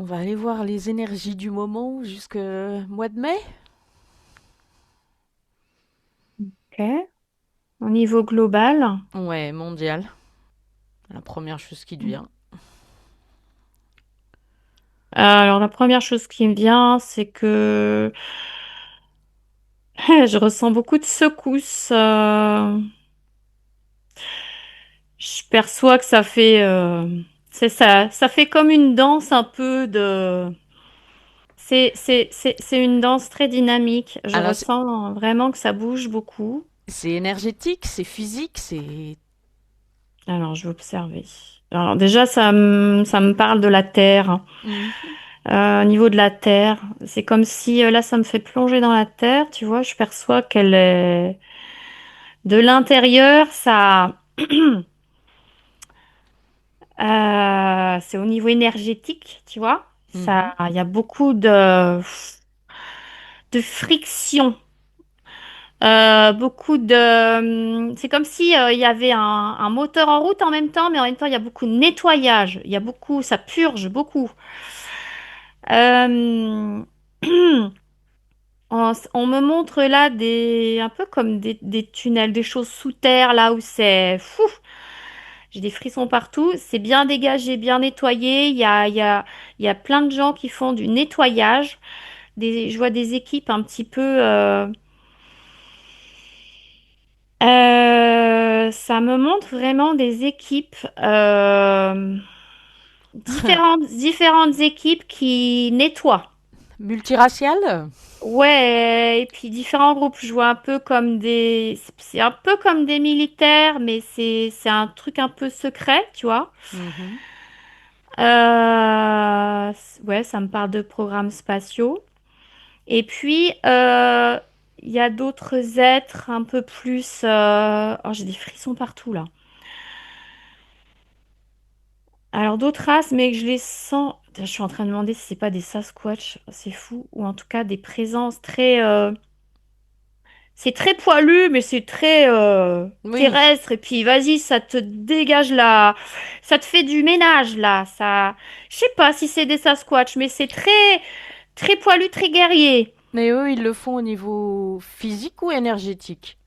On va aller voir les énergies du moment jusqu'au mois de mai. Ok. Au niveau global, Ouais, mondial. La première chose qui te vient. alors la première chose qui me vient, c'est que je ressens beaucoup de secousses. Je perçois que c'est ça, ça fait comme une danse un peu de. C'est une danse très dynamique. Je Alors, ressens vraiment que ça bouge beaucoup. c'est énergétique, c'est physique, c'est... Alors, je vais observer. Alors déjà, ça me parle de la terre. Mhm. Au niveau de la terre, c'est comme si là, ça me fait plonger dans la terre, tu vois, je perçois qu'elle est de l'intérieur, ça, c'est au niveau énergétique, tu vois, ça, Mhm. il y a beaucoup de friction, beaucoup c'est comme si il y avait un moteur en route en même temps, mais en même temps, il y a beaucoup de nettoyage, il y a beaucoup, ça purge beaucoup. Euh, on me montre là un peu comme des tunnels, des choses sous terre, là où c'est fou. J'ai des frissons partout. C'est bien dégagé, bien nettoyé. Il y a plein de gens qui font du nettoyage. Je vois des équipes un petit peu. Ça me montre vraiment des équipes, différentes équipes qui nettoient. Multiracial. Ouais, et puis différents groupes. Je vois un peu comme c'est un peu comme des militaires, mais c'est un truc un peu secret, tu vois. Mhm. Ouais, ça me parle de programmes spatiaux. Et puis il y a d'autres êtres un peu plus. Oh, j'ai des frissons partout là. Alors d'autres races, mais que je les sens. Je suis en train de demander si c'est pas des Sasquatch, c'est fou, ou en tout cas des présences très. C'est très poilu, mais c'est très Oui, terrestre. Et puis, vas-y, ça te dégage là. Ça te fait du ménage là. Ça, je sais pas si c'est des Sasquatch, mais c'est très poilu, très guerrier. mais eux, ils le font au niveau physique ou énergétique?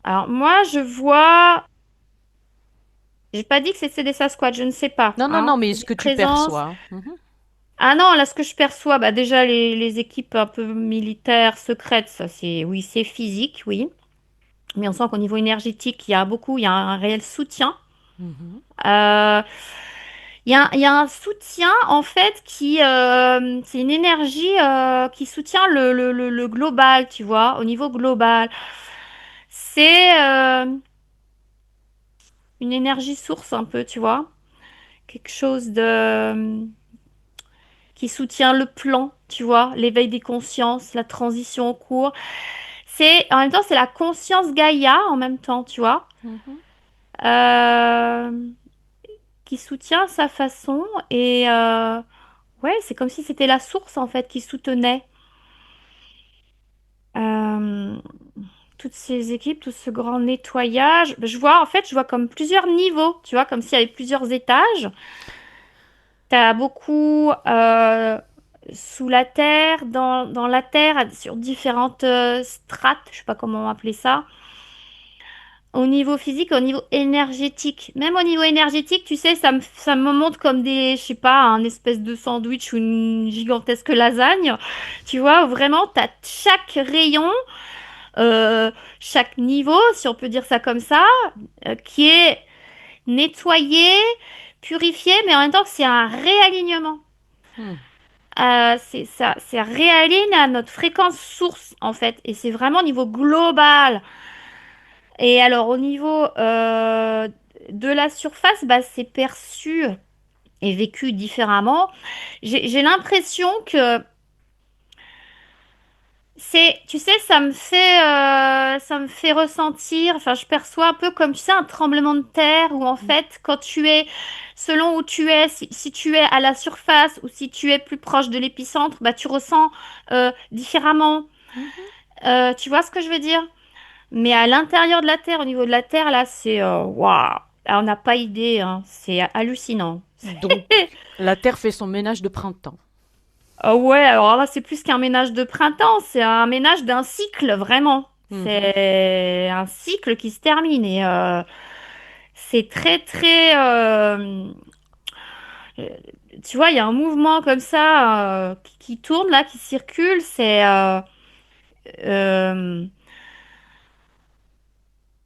Alors moi, je vois. J'ai pas dit que c'était des Sasquatch, je ne sais pas. Non, non, Hein. non, mais C'est ce des que tu présences. perçois. Mhm. Ah non, là, ce que je perçois, bah déjà les équipes un peu militaires, secrètes, ça c'est, oui, c'est physique, oui. Mais on sent qu'au niveau énergétique, il y a un réel soutien. Mhm. Euh, il y a un soutien en fait c'est une énergie qui soutient le global, tu vois, au niveau global. C'est une énergie source un peu, tu vois, quelque chose de qui soutient le plan, tu vois, l'éveil des consciences, la transition en cours. C'est en même temps c'est la conscience Gaïa en même temps, tu vois, Mhm. euh, qui soutient à sa façon et ouais, c'est comme si c'était la source en fait qui soutenait. Euh, toutes ces équipes, tout ce grand nettoyage. Je vois, en fait, je vois comme plusieurs niveaux, tu vois, comme s'il y avait plusieurs étages. T'as beaucoup sous la terre, dans la terre, sur différentes strates, je sais pas comment appeler ça. Au niveau physique, au niveau énergétique. Même au niveau énergétique, tu sais, ça me montre comme des, je sais pas, un espèce de sandwich ou une gigantesque lasagne. Tu vois, où vraiment, t'as chaque rayon euh, chaque niveau, si on peut dire ça comme ça, qui est nettoyé, purifié, mais en même temps, c'est un réalignement. Mhm. C'est ça, c'est réaligne à notre fréquence source, en fait, et c'est vraiment au niveau global. Et alors, au niveau de la surface, bah, c'est perçu et vécu différemment. J'ai l'impression que tu sais, ça me fait ressentir, enfin, je perçois un peu comme, tu sais, un tremblement de terre où, en fait, quand tu es, selon où tu es, si tu es à la surface ou si tu es plus proche de l'épicentre, bah, tu ressens différemment. Mhm. Tu vois ce que je veux dire? Mais à l'intérieur de la terre, au niveau de la terre, là, c'est, waouh! Ah, on n'a pas idée, hein. C'est hallucinant. Donc, la Terre fait son ménage de printemps. Ah ouais, alors là, c'est plus qu'un ménage de printemps, c'est un ménage d'un cycle, vraiment. Mhm. C'est un cycle qui se termine et c'est très, très... euh, tu vois, il y a un mouvement comme ça qui tourne là, qui circule. Euh,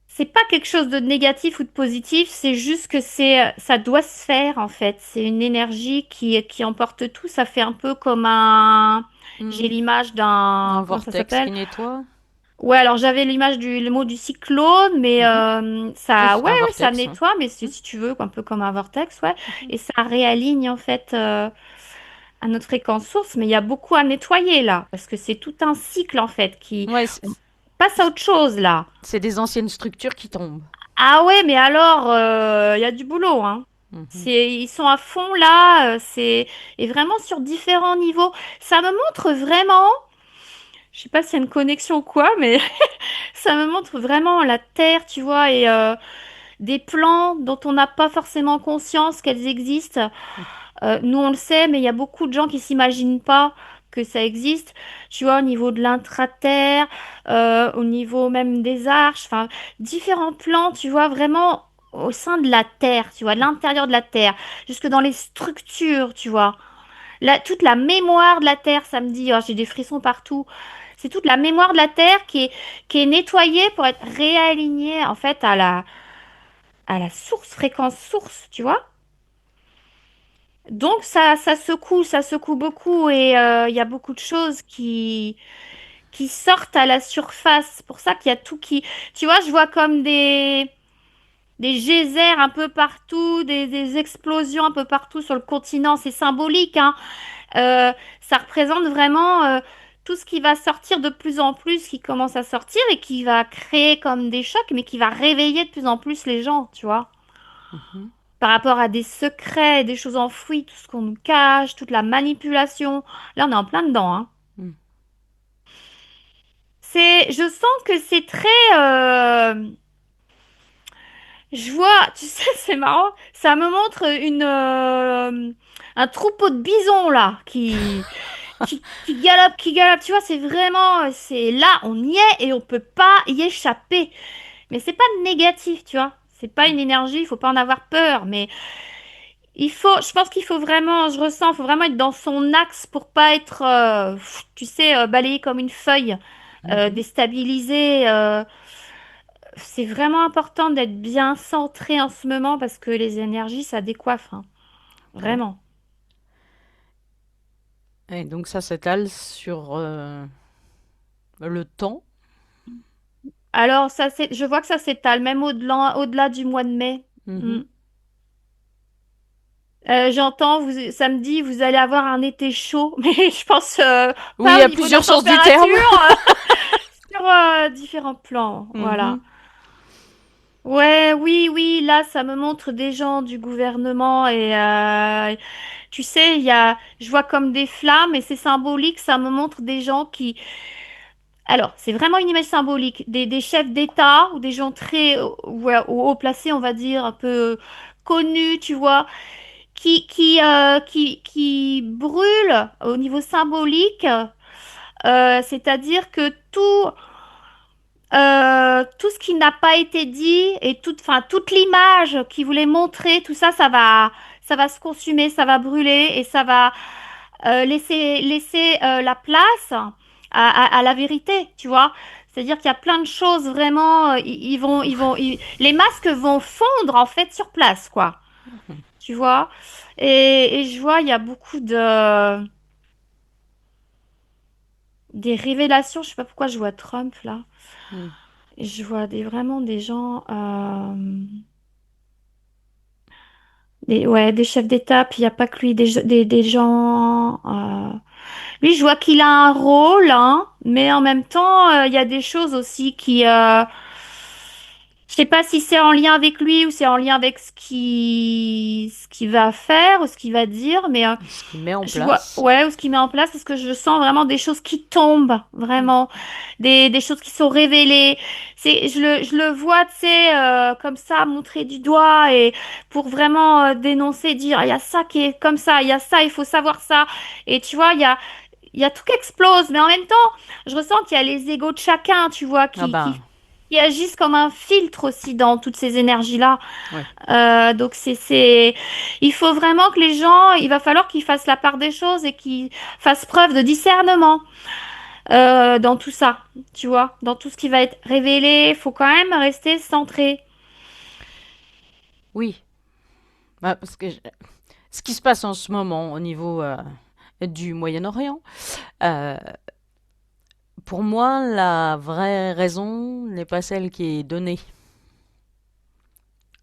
c'est pas quelque chose de négatif ou de positif, c'est juste que ça doit se faire en fait. C'est une énergie qui emporte tout. Ça fait un peu comme j'ai Mhm. l'image Un d'un, comment ça vortex s'appelle? qui nettoie. Ouais, alors j'avais l'image le mot du cyclone, mais Mhm. Oui, ça, c'est ouais, un ouais, ça vortex, hein. nettoie, mais si, Mhm. si tu veux, un peu comme un vortex, ouais, Mhm. et ça réaligne en fait à notre fréquence source, mais il y a beaucoup à nettoyer là, parce que c'est tout un cycle en fait qui Ouais, on passe à autre chose là. c'est des anciennes structures qui tombent. Ah ouais, mais alors, il y a du boulot, hein. Mhm. Ils sont à fond là, et vraiment sur différents niveaux. Ça me montre vraiment, je sais pas s'il y a une connexion ou quoi, mais ça me montre vraiment la Terre, tu vois, et des plans dont on n'a pas forcément conscience qu'elles existent. Nous, on le sait, mais il y a beaucoup de gens qui s'imaginent pas que ça existe. Tu vois, au niveau de l'intra-terre, au niveau même des arches, enfin, différents plans, tu vois, vraiment au sein de la Terre, tu vois, de l'intérieur de la Terre, jusque dans les structures, tu vois. Toute la mémoire de la Terre, ça me dit, oh, j'ai des frissons partout. C'est toute la mémoire de la Terre qui est nettoyée pour être réalignée, en fait, à la source, fréquence source, tu vois. Donc ça secoue beaucoup et il y a beaucoup de choses qui sortent à la surface. C'est pour ça qu'il y a tout qui... Tu vois, je vois comme des geysers un peu partout, des explosions un peu partout sur le continent. C'est symbolique, hein. Euh, Ça représente vraiment tout ce qui va sortir de plus en plus, qui commence à sortir et qui va créer comme des chocs, mais qui va réveiller de plus en plus les gens, tu vois. Mhm. Par rapport à des secrets, des choses enfouies, tout ce qu'on nous cache, toute la manipulation. Là, on est en plein dedans, hein. Mhm. Je sens que c'est très, je vois, tu sais, c'est marrant. Ça me montre un troupeau de bisons là qui galope. Tu vois, c'est vraiment, c'est là, on y est et on peut pas y échapper. Mais c'est pas négatif, tu vois. C'est pas une énergie, il faut pas en avoir peur, mais je pense qu'il faut vraiment, je ressens, il faut vraiment être dans son axe pour pas être, tu sais, balayé comme une feuille, Mhm. déstabilisé. C'est vraiment important d'être bien centré en ce moment parce que les énergies, ça décoiffe, hein. Ouais. Vraiment. Et donc ça s'étale sur le temps. Alors, je vois que ça s'étale même au-delà du mois de mai. Mm. Mhm. J'entends, samedi, vous allez avoir un été chaud, mais je pense Oui, il y pas au a niveau de la plusieurs sens du terme. température, sur différents plans. Voilà. Mhm. Ouais, oui, oui, là, ça me montre des gens du gouvernement et tu sais, je vois comme des flammes et c'est symbolique, ça me montre des gens qui, alors, c'est vraiment une image symbolique, des chefs d'État ou des gens très ouais, haut placés, on va dire, un peu connus, tu vois, qui brûlent au niveau symbolique, c'est-à-dire que tout ce qui n'a pas été dit et enfin, toute l'image qu'il voulait montrer, tout ça, ça va se consumer, ça va brûler et ça va laisser la place à la vérité, tu vois. C'est-à-dire qu'il y a plein de choses vraiment, les masques vont fondre en fait sur place, quoi. Tu vois. Et je vois, il y a beaucoup des révélations. Je sais pas pourquoi je vois Trump là. Mhm. Je vois vraiment des gens. Ouais, des chefs d'État, puis il n'y a pas que lui, des gens. Lui, je vois qu'il a un rôle, hein, mais en même temps, il y a des choses aussi Je sais pas si c'est en lien avec lui ou c'est en lien avec ce qu'il va faire ou ce qu'il va dire, mais Ce qu'il met en je vois, place. ouais, ou ce qu'il met en place, parce que je sens vraiment des choses qui tombent, Mm. vraiment, des choses qui sont révélées. Je le vois, tu sais, comme ça, montrer du doigt et pour vraiment dénoncer, dire, il y a ça qui est comme ça, il y a ça, il faut savoir ça. Et tu vois, il y a tout qui explose, mais en même temps, je ressens qu'il y a les égos de chacun, tu vois, Ah bah, qui agissent comme un filtre aussi dans toutes ces énergies-là. ouais. Donc il faut vraiment que les gens, il va falloir qu'ils fassent la part des choses et qu'ils fassent preuve de discernement dans tout ça, tu vois, dans tout ce qui va être révélé. Il faut quand même rester centré. Oui. Bah, parce que ce qui se passe en ce moment au niveau du Moyen-Orient, euh, pour moi, la vraie raison n'est pas celle qui est donnée.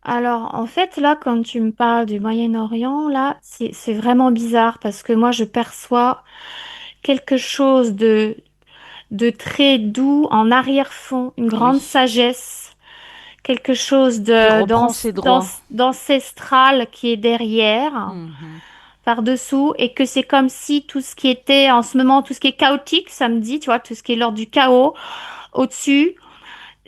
Alors, en fait, là, quand tu me parles du Moyen-Orient, là, c'est vraiment bizarre parce que moi, je perçois quelque chose de très doux en arrière-fond, une grande Oui. sagesse, quelque chose Qui reprend ses droits. d'ancestral qui est derrière, Mhm. par-dessous, et que c'est comme si tout ce qui était en ce moment, tout ce qui est chaotique, ça me dit, tu vois, tout ce qui est l'ordre du chaos au-dessus,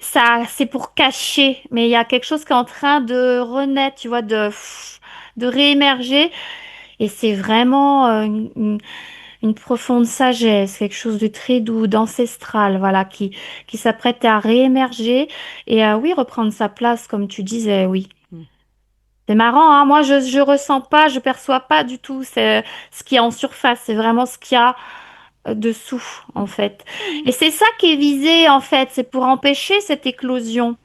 ça, c'est pour cacher, mais il y a quelque chose qui est en train de renaître, tu vois, de réémerger, et c'est vraiment une profonde sagesse, quelque chose de très doux, d'ancestral, voilà, qui s'apprête à réémerger et à, oui, reprendre sa place, comme tu disais, oui. Mm. C'est marrant, hein. Moi, je ressens pas, je perçois pas du tout ce qu'il y a en surface, c'est vraiment ce qu'il y a dessous, en fait. Mhm. Et c'est ça qui est visé, en fait, c'est pour empêcher cette éclosion.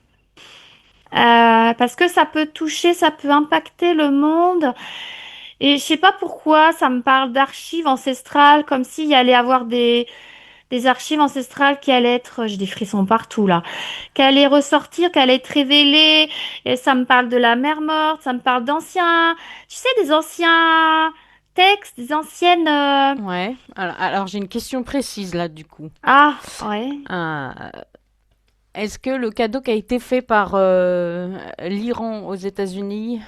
Parce que ça peut toucher, ça peut impacter le monde. Et je sais pas pourquoi ça me parle d'archives ancestrales, comme s'il y allait avoir des archives ancestrales qui allaient être, j'ai des frissons partout là, qui allaient ressortir, qui allaient être révélées. Et ça me parle de la mer morte, ça me parle d'anciens, tu sais, des anciens textes, des anciennes. Ouais. Alors, j'ai une question précise là, du coup. Ah, ouais. Euh, Est-ce que le cadeau qui a été fait par l'Iran aux États-Unis,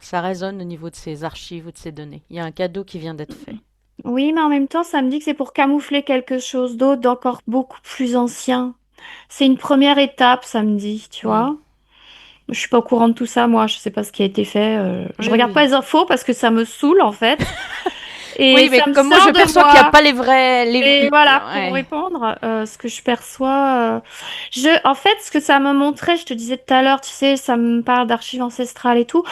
ça résonne au niveau de ses archives ou de ses données? Il y a un cadeau qui vient d'être fait. Oui, mais en même temps, ça me dit que c'est pour camoufler quelque chose d'autre, d'encore beaucoup plus ancien. C'est une première étape, ça me dit, tu Hmm. vois. Je suis pas au courant de tout ça, moi. Je sais pas ce qui a été fait. Je Oui, regarde pas oui. les infos parce que ça me saoule en fait. Et Oui, mais ça me comme moi, je sort de perçois qu'il n'y a moi. pas les vrais... Et voilà, pour Ouais. répondre, ce que je perçois, en fait, ce que ça me montrait, je te disais tout à l'heure, tu sais, ça me parle d'archives ancestrales et tout.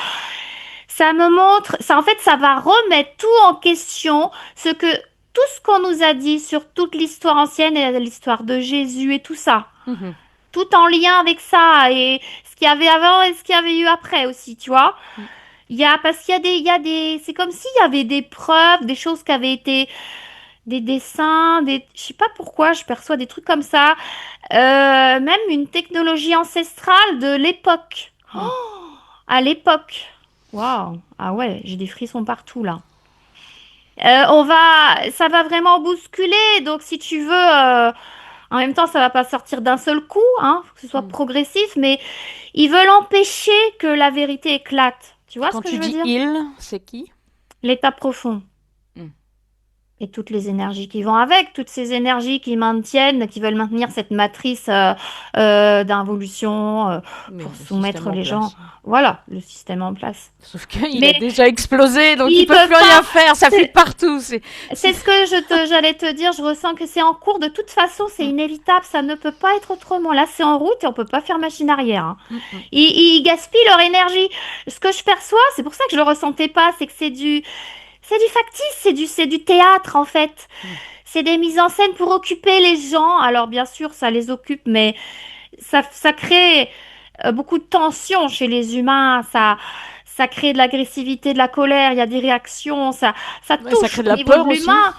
Ça me montre, ça, en fait, ça va remettre tout en question, tout ce qu'on nous a dit sur toute l'histoire ancienne et l'histoire de Jésus et tout ça. Mhm. Tout en lien avec ça et ce qu'il y avait avant et ce qu'il y avait eu après aussi, tu vois. Parce il y a des, c'est comme s'il y avait des preuves, des choses qui avaient été, des dessins, je sais pas pourquoi, je perçois des trucs comme ça. Même une technologie ancestrale de l'époque. Mm. À l'époque. Waouh. Ah ouais, j'ai des frissons partout là. Ça va vraiment bousculer. Donc si tu veux, en même temps, ça va pas sortir d'un seul coup, hein, faut que ce soit Mm. progressif, mais ils veulent empêcher que la vérité éclate. Tu vois ce Quand que tu je veux dis dire? il, c'est qui? L'état profond. Mm. Et toutes les énergies qui vont avec, toutes ces énergies qui maintiennent, qui veulent maintenir cette matrice d'involution pour Oui, le système soumettre en les gens. place. Voilà, le système en place. Sauf qu'il Mais a déjà explosé, donc ils ils peuvent peuvent plus rien pas. faire, ça fuit C'est partout. c'est C'est- ce que j'allais te dire. Je ressens que c'est en cours. De toute façon, c'est Mm, inévitable. Ça ne peut pas être autrement. Là, c'est en route et on peut pas faire machine arrière, hein. mm, mm. Ils gaspillent leur énergie. Ce que je perçois, c'est pour ça que je le ressentais pas, c'est que c'est du factice, c'est du théâtre en fait. Mm. C'est des mises en scène pour occuper les gens. Alors bien sûr, ça les occupe, mais ça crée beaucoup de tension chez les humains. Ça crée de l'agressivité, de la colère. Il y a des réactions. Ça Ouais, ça touche crée de au la niveau de peur aussi. l'humain.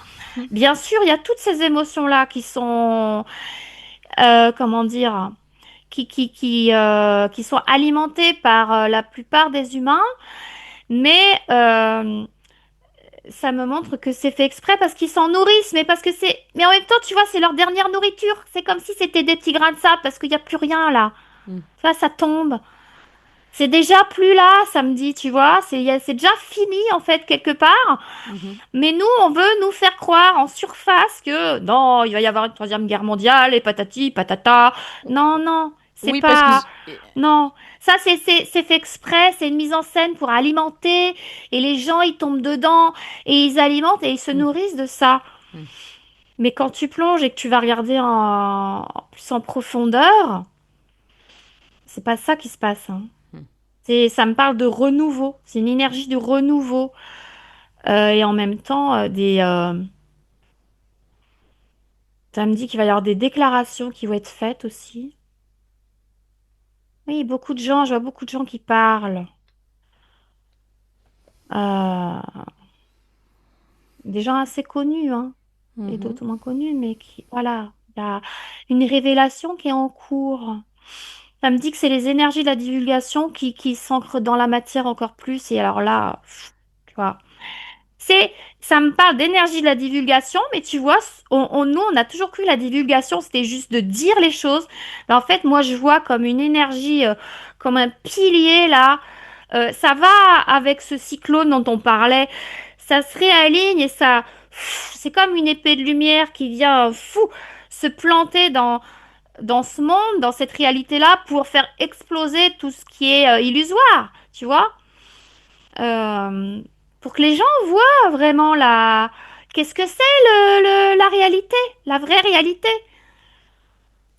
Bien sûr, il y a toutes ces émotions-là qui sont, comment dire, qui sont alimentées par la plupart des humains. Mais ça me montre que c'est fait exprès parce qu'ils s'en nourrissent, mais en même temps, tu vois, c'est leur dernière nourriture. C'est comme si c'était des petits grains de sable parce qu'il n'y a plus rien là. Mm. Tu vois, ça tombe. C'est déjà plus là, samedi, tu vois. C'est déjà fini, en fait, quelque part. Mhm. Mais nous, on veut nous faire croire en surface que non, il va y avoir une troisième guerre mondiale et patati, patata. Non, non, c'est Oui, parce que pas. Non, ça, c'est fait exprès. C'est une mise en scène pour alimenter. Et les gens, ils tombent dedans et ils alimentent et ils se Mm. nourrissent de ça. Mm. Mais quand tu plonges et que tu vas regarder plus en profondeur, c'est pas ça qui se passe, hein. Mm. Ça me parle de renouveau. C'est une énergie de renouveau. Et en même temps, ça me dit qu'il va y avoir des déclarations qui vont être faites aussi. Oui, beaucoup de gens, je vois beaucoup de gens qui parlent. Euh, des gens assez connus, hein, et Mhm. d'autres moins connus, mais qui, voilà, il y a une révélation qui est en cours. Ça me dit que c'est les énergies de la divulgation qui s'ancrent dans la matière encore plus. Et alors là, tu vois. C'est, ça me parle d'énergie de la divulgation, mais tu vois, nous, on a toujours cru que la divulgation, c'était juste de dire les choses. Mais en fait, moi, je vois comme une énergie, comme un pilier là. Ça va avec ce cyclone dont on parlait. Ça se réaligne et ça, c'est comme une épée de lumière qui vient, se planter dans ce monde, dans cette réalité-là, pour faire exploser tout ce qui est illusoire, tu vois? Euh, pour que les gens voient vraiment qu'est-ce que c'est la réalité, la vraie réalité.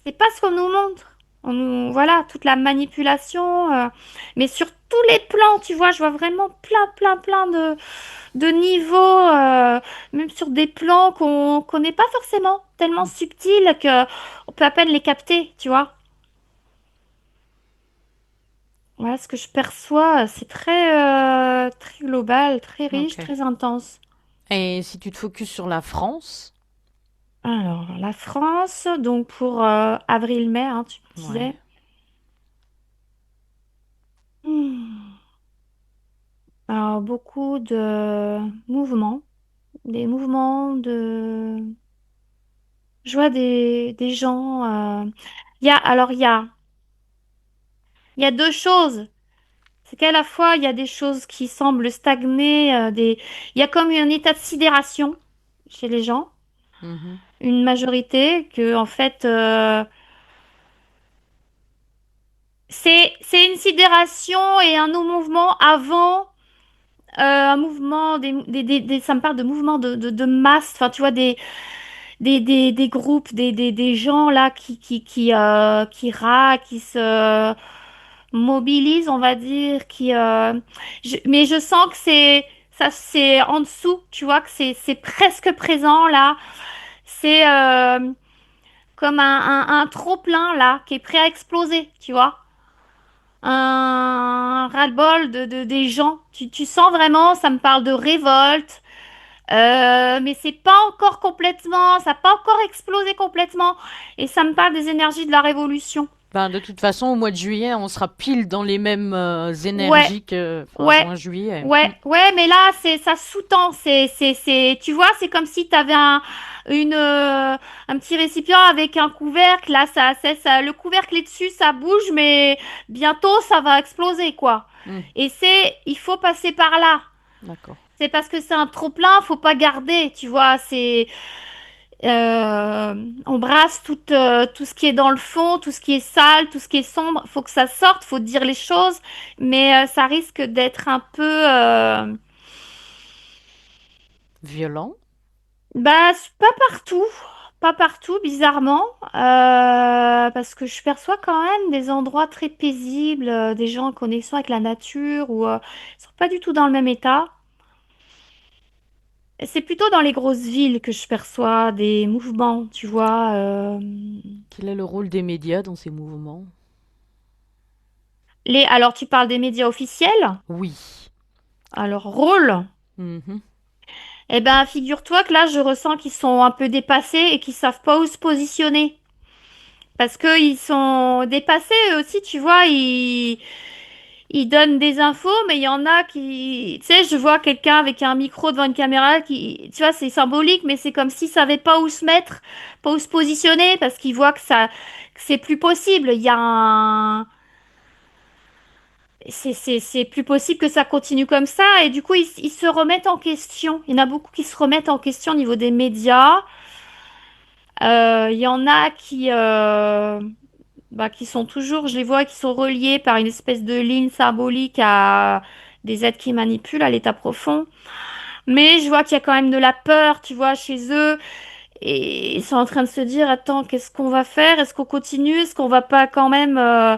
C'est pas ce qu'on nous montre. Voilà, toute la manipulation, mais sur tous les plans, tu vois, je vois vraiment plein de niveaux, même sur des plans qu'on connaît pas forcément, tellement Mm. subtils que on peut à peine les capter, tu vois. Voilà ce que je perçois, c'est très global, très riche, Ok. très intense. Et si tu te focuses sur la France, Alors, la France, donc pour avril-mai, hein, tu me ouais. disais. Hmm. Alors, beaucoup de mouvements, des mouvements de... Je vois des gens... il y a deux choses. C'est qu'à la fois, il y a des choses qui semblent stagner, il y a comme un état de sidération chez les gens, Mhm. une majorité que, en fait, c'est une sidération et un non-mouvement avant un mouvement, ça me parle de mouvements de masse, enfin tu vois, des groupes, des gens là qui râlent, qui se mobilisent, on va dire, mais je sens que c'est en dessous, tu vois, que c'est presque présent là, c'est comme un trop-plein là, qui est prêt à exploser, tu vois. Un ras-le-bol des gens. Tu sens vraiment, ça me parle de révolte, mais c'est pas encore complètement, ça n'a pas encore explosé complètement. Et ça me parle des énergies de la révolution. Ben, de toute façon, au mois de juillet, on sera pile dans les mêmes Ouais, énergies que, enfin, ouais, juin-juillet. ouais, mais là, ça sous-tend. Tu vois, c'est comme si tu avais un petit récipient avec un couvercle. Là, le couvercle est dessus, ça bouge, mais bientôt, ça va exploser, quoi. Il faut passer par là. D'accord. C'est parce que c'est un trop-plein, faut pas garder, tu vois. On brasse tout ce qui est dans le fond, tout ce qui est sale, tout ce qui est sombre. Faut que ça sorte, faut dire les choses, mais ça risque d'être un peu, Violent. bah, c'est pas partout, bizarrement, parce que je perçois quand même des endroits très paisibles, des gens en connexion avec la nature ou ils sont pas du tout dans le même état. C'est plutôt dans les grosses villes que je perçois des mouvements, tu vois. Quel est le rôle des médias dans ces mouvements? Alors, tu parles des médias officiels? Oui. Alors, rôle? Mhm. Eh ben, figure-toi que là, je ressens qu'ils sont un peu dépassés et qu'ils savent pas où se positionner. Parce qu'ils sont dépassés eux aussi, tu vois. ils donnent des infos, mais il y en a qui, tu sais, je vois quelqu'un avec un micro devant une caméra qui, tu vois, c'est symbolique, mais c'est comme s'il savait pas où se mettre, pas où se positionner, parce qu'il voit que c'est plus possible. Il y a un, c'est plus possible que ça continue comme ça, et du coup, ils se remettent en question. Il y en a beaucoup qui se remettent en question au niveau des médias. Il y en a qui sont toujours, je les vois, qui sont reliés par une espèce de ligne symbolique à des êtres qui manipulent à l'état profond. Mais je vois qu'il y a quand même de la peur, tu vois, chez eux. Et ils sont en train de se dire, attends, qu'est-ce qu'on va faire? Est-ce qu'on continue? Est-ce qu'on va pas quand même euh,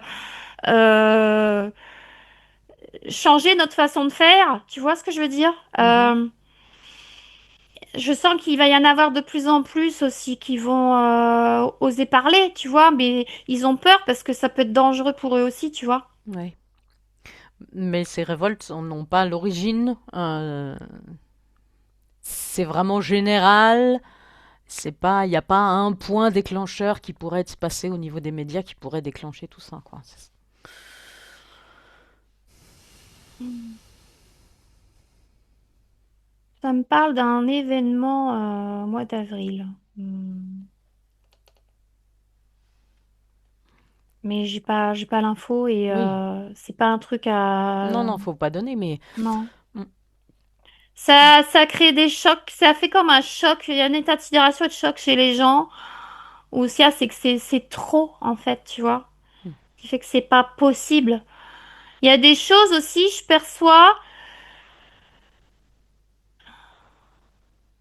changer notre façon de faire? Tu vois ce que je veux dire? Mhm. Je sens qu'il va y en avoir de plus en plus aussi qui vont oser parler, tu vois, mais ils ont peur parce que ça peut être dangereux pour eux aussi, tu vois. Ouais. Mais ces révoltes n'ont pas l'origine. C'est vraiment général. C'est pas, il n'y a pas un point déclencheur qui pourrait se passer au niveau des médias qui pourrait déclencher tout ça, quoi. Ça me parle d'un événement au mois d'avril. Hmm. Mais j'ai pas l'info et Oui. c'est pas un truc Non, à... non, faut pas donner, mais Non. mm, Ça crée des chocs, ça fait comme un choc, il y a un état de sidération et de choc chez les gens. Ou ce qu'il y a, c'est que c'est trop, en fait, tu vois. mm, Ce qui fait que c'est pas possible. Il y a des choses aussi, je perçois,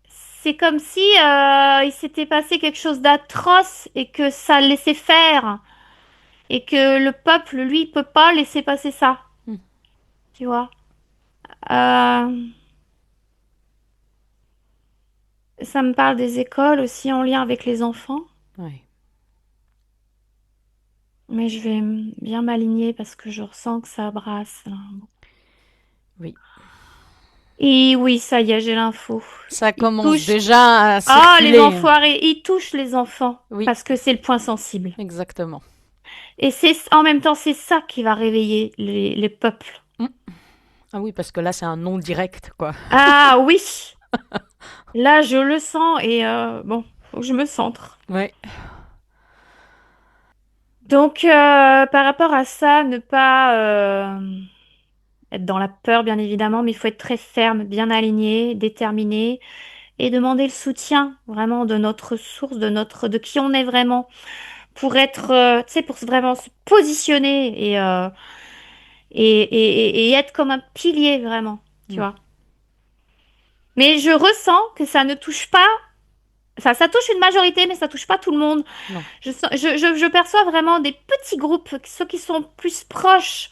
c'est comme si il s'était passé quelque chose d'atroce et que ça le laissait faire. Et que le peuple, lui, peut pas laisser passer ça, mm, tu vois. Euh, Ça me parle des écoles aussi en lien avec les enfants, ouais, mais je vais bien m'aligner parce que je ressens que ça brasse là. oui. Et oui, ça y est, j'ai l'info. Ça Ils commence touchent. déjà à Ah, les circuler. enfoirés, ils touchent les enfants Oui, parce que c'est le point sensible. exactement. Et c'est en même temps, c'est ça qui va réveiller les peuples. Mm. Ah oui, parce que là, c'est un non direct, quoi. Ah oui, là je le sens et bon, faut que je me centre. Ouais. Donc, par rapport à ça, ne pas être dans la peur, bien évidemment, mais il faut être très ferme, bien aligné, déterminé et demander le soutien vraiment de notre source, de qui on est vraiment, pour être, tu sais, pour vraiment se positionner et être comme un pilier vraiment, tu Mm. vois. Mais je ressens que ça ne touche pas, ça touche une majorité, mais ça touche pas tout le monde. Non. Je perçois vraiment des petits groupes, ceux qui sont plus proches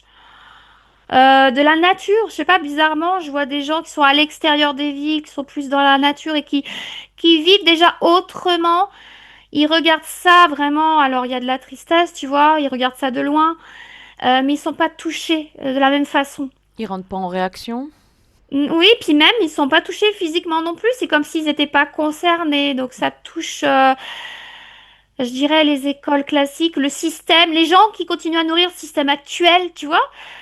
de la nature. Je sais pas, bizarrement, je vois des gens qui sont à l'extérieur des villes, qui sont plus dans la nature et qui vivent déjà autrement. Ils regardent ça vraiment. Alors, il y a de la tristesse, tu vois, ils regardent ça de loin, mais ils sont pas touchés de la même façon. Ils rentrent pas en réaction. Oui, puis même, ils sont pas touchés physiquement non plus. C'est comme s'ils n'étaient pas concernés. Donc, ça touche, je dirais, les écoles classiques, le système, les gens qui continuent à nourrir le système actuel, tu vois,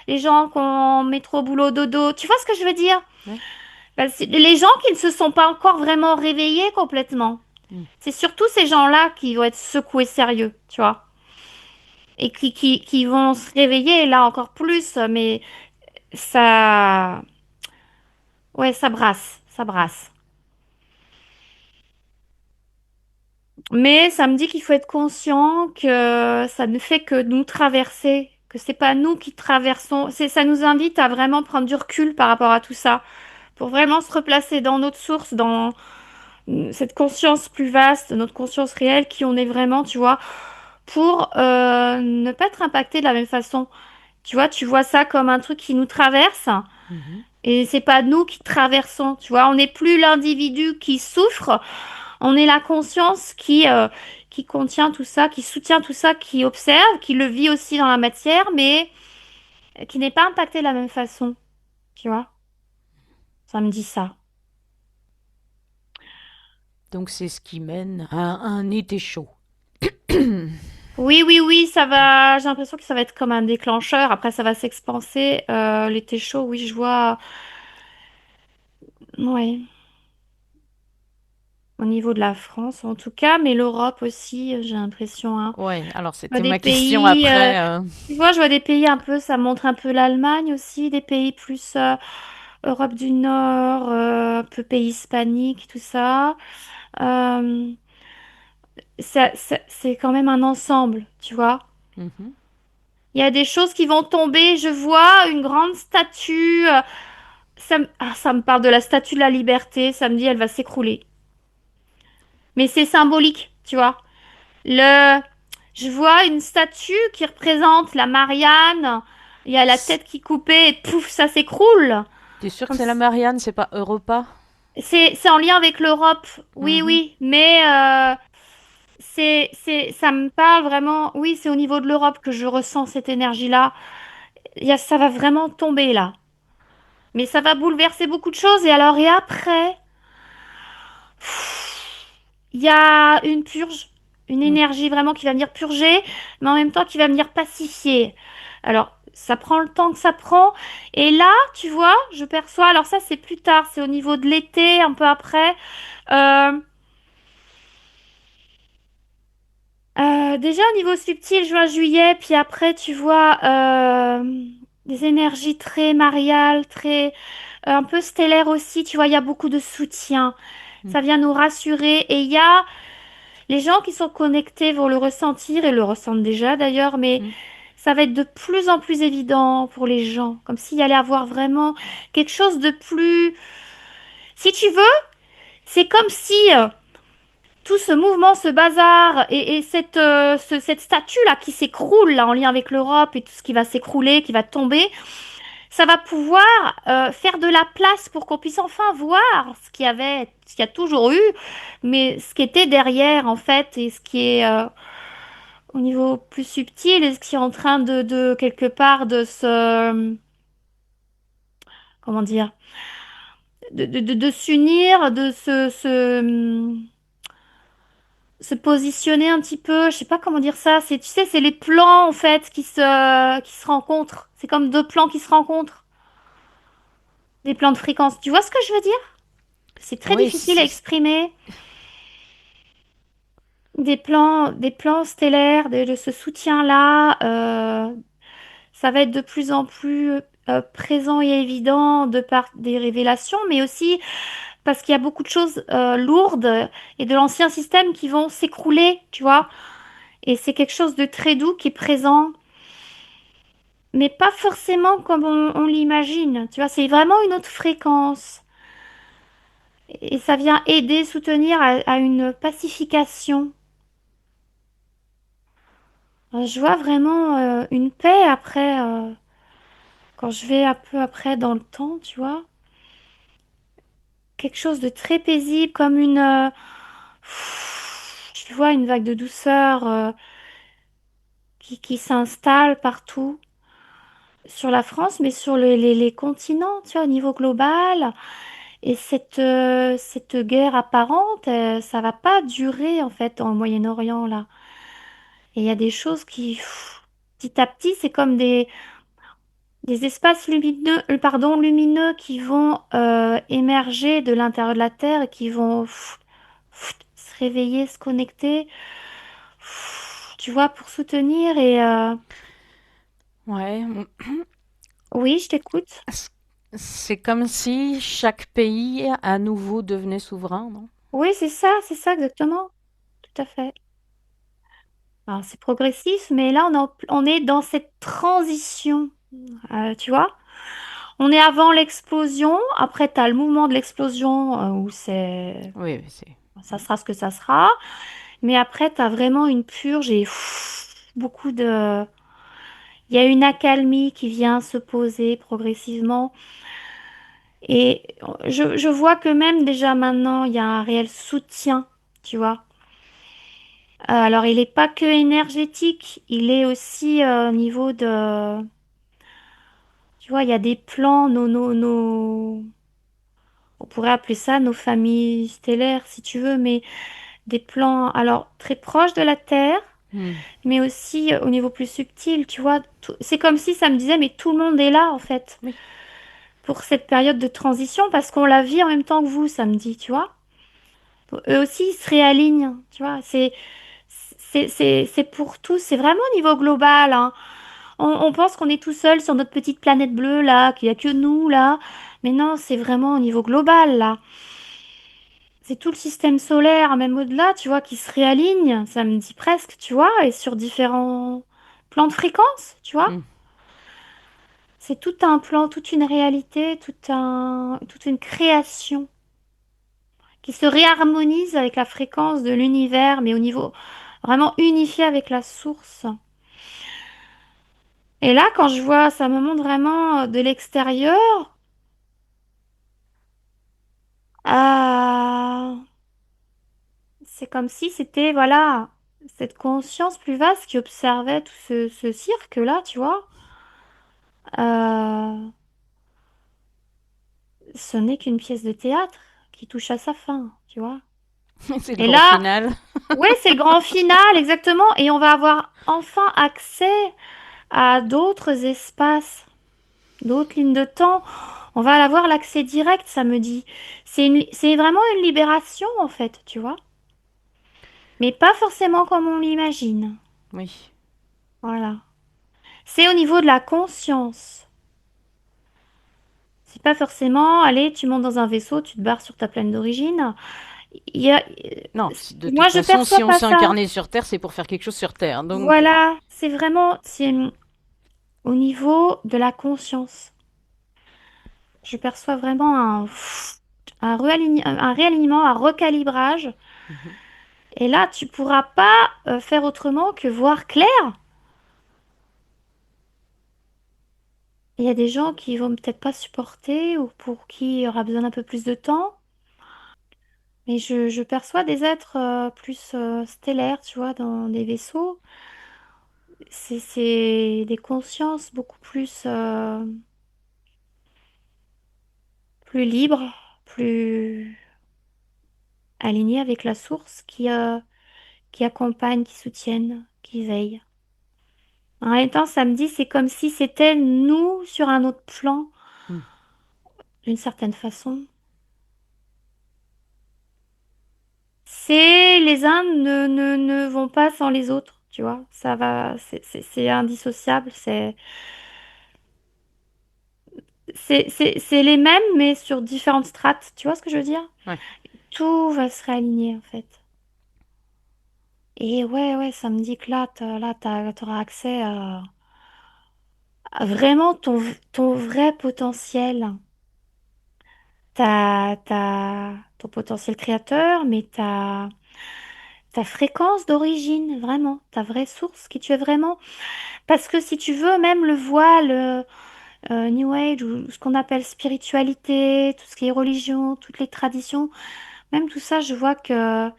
les gens qui ont métro, boulot, dodo. Tu vois ce que je veux dire? Ouais. Ben, c'est les gens qui ne se sont pas encore vraiment réveillés complètement. Mm. C'est surtout ces gens-là qui vont être secoués sérieux, tu vois, et qui vont se réveiller là encore plus, mais ça, ouais, ça brasse, ça brasse. Mais ça me dit qu'il faut être conscient que ça ne fait que nous traverser, que c'est pas nous qui traversons. Ça nous invite à vraiment prendre du recul par rapport à tout ça, pour vraiment se replacer dans notre source, dans cette conscience plus vaste, notre conscience réelle, qui on est vraiment, tu vois, pour ne pas être impacté de la même façon. Tu vois, tu vois ça comme un truc qui nous traverse. Mhm. Et c'est pas nous qui traversons, tu vois, on n'est plus l'individu qui souffre, on est la conscience qui contient tout ça, qui soutient tout ça, qui observe, qui le vit aussi dans la matière, mais qui n'est pas impacté de la même façon, tu vois. Ça me dit ça. Donc c'est ce qui mène à un été chaud. Oui, oui, oui, ça va. J'ai l'impression que ça va être comme un déclencheur. Après, ça va s'expanser. L'été chaud, oui, je vois. Ouais, au niveau de la France, en tout cas, mais l'Europe aussi, j'ai l'impression, hein. Ouais, alors Je vois c'était des ma question pays, après. tu vois, je vois des pays un peu, ça montre un peu l'Allemagne aussi, des pays plus Europe du Nord, un peu pays hispaniques, tout ça. Euh, c'est quand même un ensemble, tu vois. Mhm. Il y a des choses qui vont tomber. Je vois une grande statue. Ça me parle de la statue de la liberté. Ça me dit, elle va s'écrouler. Mais c'est symbolique, tu vois. Le, je vois une statue qui représente la Marianne. Il y a la C- tête qui est coupée et pouf, ça s'écroule. T'es sûr que Comme c'est la Marianne, c'est pas Europa? c'est en lien avec l'Europe. Oui, Mhm. oui. Mais ça me parle vraiment. Oui, c'est au niveau de l'Europe que je ressens cette énergie-là. Ça va vraiment tomber là. Mais ça va bouleverser beaucoup de choses. Et après, il y a une purge, une Mm. énergie vraiment qui va venir purger, mais en même temps qui va venir pacifier. Alors, ça prend le temps que ça prend. Et là, tu vois, je perçois, alors ça c'est plus tard, c'est au niveau de l'été, un peu après. Euh, Déjà au niveau subtil, juin, juillet, puis après, tu vois, des énergies très mariales, très un peu stellaires aussi, tu vois, il y a beaucoup de soutien. Mm. Ça vient nous rassurer et il y a les gens qui sont connectés vont le ressentir et le ressentent déjà d'ailleurs, mais Mm. ça va être de plus en plus évident pour les gens, comme s'il y allait avoir vraiment quelque chose de plus... Si tu veux, c'est comme si tout ce mouvement, ce bazar et cette statue-là qui s'écroule là en lien avec l'Europe et tout ce qui va s'écrouler, qui va tomber, ça va pouvoir faire de la place pour qu'on puisse enfin voir ce qu'il y a toujours eu, mais ce qui était derrière en fait et ce qui est au niveau plus subtil et ce qui est en train de quelque part de se, comment dire, de s'unir, se positionner un petit peu. Je sais pas comment dire ça. Tu sais, c'est les plans en fait qui se rencontrent. C'est comme deux plans qui se rencontrent, des plans de fréquence. Tu vois ce que je veux dire? C'est très Oui, difficile à exprimer. Des plans stellaires, de ce soutien-là, ça va être de plus en plus présent et évident de par des révélations, mais aussi parce qu'il y a beaucoup de choses lourdes et de l'ancien système qui vont s'écrouler, tu vois. Et c'est quelque chose de très doux qui est présent, mais pas forcément comme on l'imagine, tu vois. C'est vraiment une autre fréquence. Et ça vient aider, soutenir à une pacification. Je vois vraiment une paix après, quand je vais un peu après dans le temps, tu vois. Quelque chose de très paisible, comme tu vois, une vague de douceur qui s'installe partout sur la France, mais sur les continents, tu vois, au niveau global. Et cette guerre apparente, ça va pas durer en fait dans le Moyen-Orient là. Et il y a des choses petit à petit, c'est comme des espaces lumineux qui vont émerger de l'intérieur de la Terre et qui vont se réveiller, se connecter, tu vois, pour soutenir Ouais. oui, je t'écoute. C'est comme si chaque pays à nouveau devenait souverain, non? Oui, c'est ça exactement, tout à fait. Alors, c'est progressif, mais là, on est dans cette transition, tu vois. On est avant l'explosion, après, tu as le mouvement de l'explosion où Oui, oui, c'est. ça sera ce que ça sera. Mais après, tu as vraiment une purge et beaucoup de... Il y a une accalmie qui vient se poser progressivement. Et je vois que même déjà maintenant, il y a un réel soutien, tu vois. Alors, il n'est pas que énergétique, il est aussi au niveau de... Tu vois, il y a des plans, on pourrait appeler ça nos familles stellaires, si tu veux, mais des plans, alors, très proches de la Terre Hmm. mais aussi au niveau plus subtil, tu vois. C'est comme si ça me disait, mais tout le monde est là, en fait, Oui. pour cette période de transition, parce qu'on la vit en même temps que vous, samedi, tu vois. Eux aussi, ils se réalignent, tu vois. C'est pour tous, c'est vraiment au niveau global, hein. On pense qu'on est tout seul sur notre petite planète bleue, là, qu'il n'y a que nous, là. Mais non, c'est vraiment au niveau global, là. C'est tout le système solaire, même au-delà, tu vois, qui se réaligne, ça me dit presque, tu vois, et sur différents plans de fréquence, tu vois. Hmm. C'est tout un plan, toute une réalité, toute une création qui se réharmonise avec la fréquence de l'univers, mais au niveau vraiment unifié avec la source. Et là, quand je vois, ça me montre vraiment de l'extérieur, euh, c'est comme si c'était, voilà, cette conscience plus vaste qui observait tout ce cirque-là, tu vois. Euh, Ce n'est qu'une pièce de théâtre qui touche à sa fin, tu vois. C'est le Et grand là, final. ouais, c'est le grand final, exactement, et on va avoir enfin accès à d'autres espaces, d'autres lignes de temps. On va avoir l'accès direct, ça me dit. C'est vraiment une libération, en fait, tu vois. Mais pas forcément comme on l'imagine. Oui. Voilà. C'est au niveau de la conscience. C'est pas forcément, allez, tu montes dans un vaisseau, tu te barres sur ta planète d'origine. Il y a, Non, de moi, toute je façon, perçois si on pas s'est ça. incarné sur Terre, c'est pour faire quelque chose sur Terre. Donc, Voilà, c'est vraiment, c'est au niveau de la conscience. Je perçois vraiment un réalignement, un recalibrage. mhm. Et là, tu pourras pas faire autrement que voir clair. Il y a des gens qui vont peut-être pas supporter ou pour qui il y aura besoin d'un peu plus de temps. Mais je perçois des êtres plus stellaires, tu vois, dans des vaisseaux. C'est des consciences beaucoup plus libres, plus alignées avec la source qui accompagnent, qui soutiennent, qui veillent. En même temps, ça me dit, c'est comme si c'était nous sur un autre plan, Hmm. d'une certaine façon. C'est les uns ne vont pas sans les autres, tu vois. Ça va, c'est indissociable. C'est les mêmes, mais sur différentes strates. Tu vois ce que je veux dire? Ouais. Tout va se réaligner, en fait. Et ouais, ouais, ça me dit que t'auras accès à vraiment ton vrai potentiel. Ton potentiel créateur, mais ta fréquence d'origine, vraiment, ta vraie source, qui tu es vraiment. Parce que si tu veux, même le voile New Age ou ce qu'on appelle spiritualité, tout ce qui est religion, toutes les traditions, même tout ça, je vois que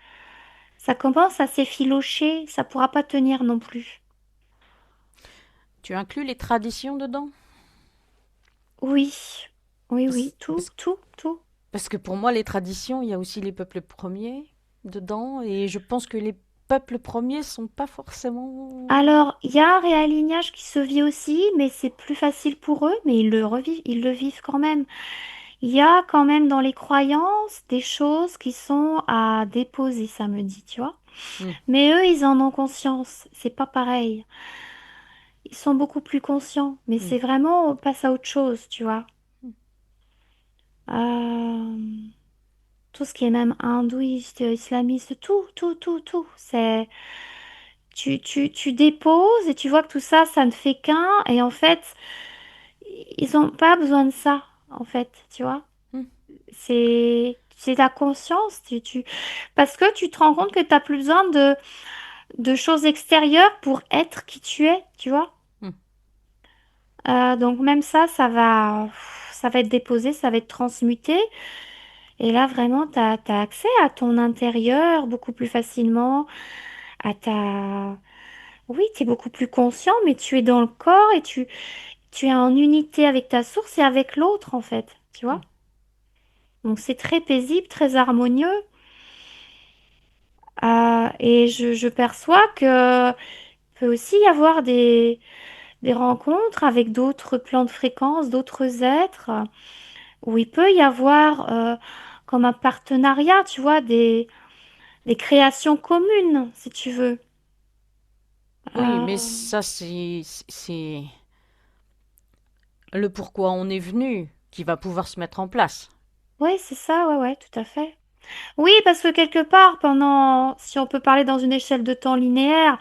ça commence à s'effilocher, ça pourra pas tenir non plus. Tu inclus les traditions dedans? Oui, oui, Parce, oui, tout, parce- tout, tout. parce que pour moi, les traditions, il y a aussi les peuples premiers dedans. Et je pense que les peuples premiers sont pas forcément. Alors, il y a un réalignage qui se vit aussi, mais c'est plus facile pour eux, mais ils le vivent quand même. Il y a quand même dans les croyances des choses qui sont à déposer, ça me dit, tu vois. Hmm. Mais eux, ils en ont conscience. C'est pas pareil. Ils sont beaucoup plus conscients, mais Hmm. c'est vraiment, on passe à autre chose, tu vois. Euh, Tout ce qui est même hindouiste, islamiste, tout. Tu déposes et tu vois que tout ça, ça ne fait qu'un. Et en fait, ils n'ont pas besoin de ça, en fait, tu vois. Hmm. C'est ta conscience. Parce que tu te rends compte que tu n'as plus besoin de choses extérieures pour être qui tu es, tu vois. Hmm. Donc même ça va être déposé, ça va être transmuté. Et là, vraiment, tu as accès à ton intérieur beaucoup plus facilement, à ta... Oui, tu es beaucoup plus conscient, mais tu es dans le corps et tu es en unité avec ta source et avec l'autre, en fait, tu vois. Donc c'est très paisible, très harmonieux. Et je perçois que peut aussi y avoir des rencontres avec d'autres plans de fréquence, d'autres êtres, où il peut y avoir comme un partenariat, tu vois, des créations communes, si tu veux. Oui, mais Euh, ça, c'est le pourquoi on est venu qui va pouvoir se mettre en place. oui, c'est ça, ouais, ouais, tout à fait. Oui, parce que quelque part, si on peut parler dans une échelle de temps linéaire,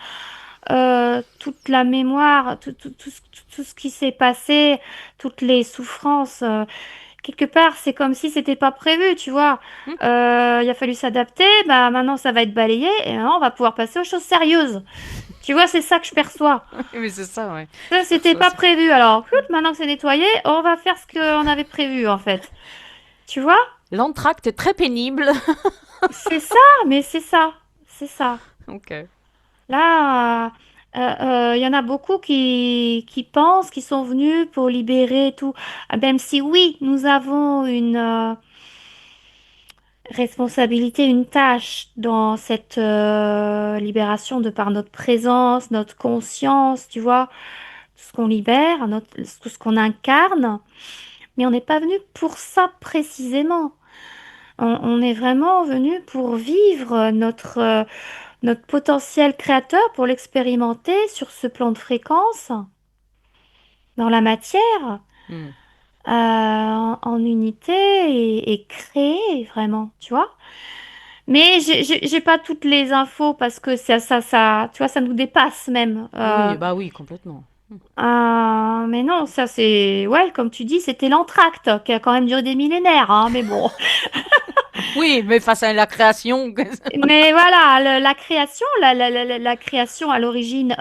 toute la mémoire, tout ce qui s'est passé, toutes les souffrances, quelque part, c'est comme si c'était pas prévu, tu vois. Hmm. Il a fallu s'adapter, bah maintenant ça va être balayé et maintenant on va pouvoir passer aux choses sérieuses. Tu vois, c'est ça que je perçois. Oui, mais c'est ça, ouais. Ça, c'était Ça, pas c'est- prévu. Alors, maintenant que c'est nettoyé, on va faire ce qu'on avait prévu en fait. Tu vois? L'entracte est très pénible. C'est ça, mais c'est ça. C'est ça. Ok. Là, il y en a beaucoup qui pensent qu'ils sont venus pour libérer tout. Même si oui, nous avons une responsabilité, une tâche dans cette libération de par notre présence, notre conscience, tu vois, tout ce qu'on libère, tout ce qu'on incarne. Mais on n'est pas venu pour ça précisément. On est vraiment venu pour vivre notre potentiel créateur, pour l'expérimenter sur ce plan de fréquence, dans la matière, Hmm. en unité et créer vraiment, tu vois. Mais j'ai pas toutes les infos parce que tu vois, ça nous dépasse même. Oui, bah oui, complètement. Mais non, ça c'est, ouais, comme tu dis, c'était l'entracte qui a quand même duré des millénaires, hein, mais bon. Oui, mais face à la création. Mais voilà, la création, la création à l'origine,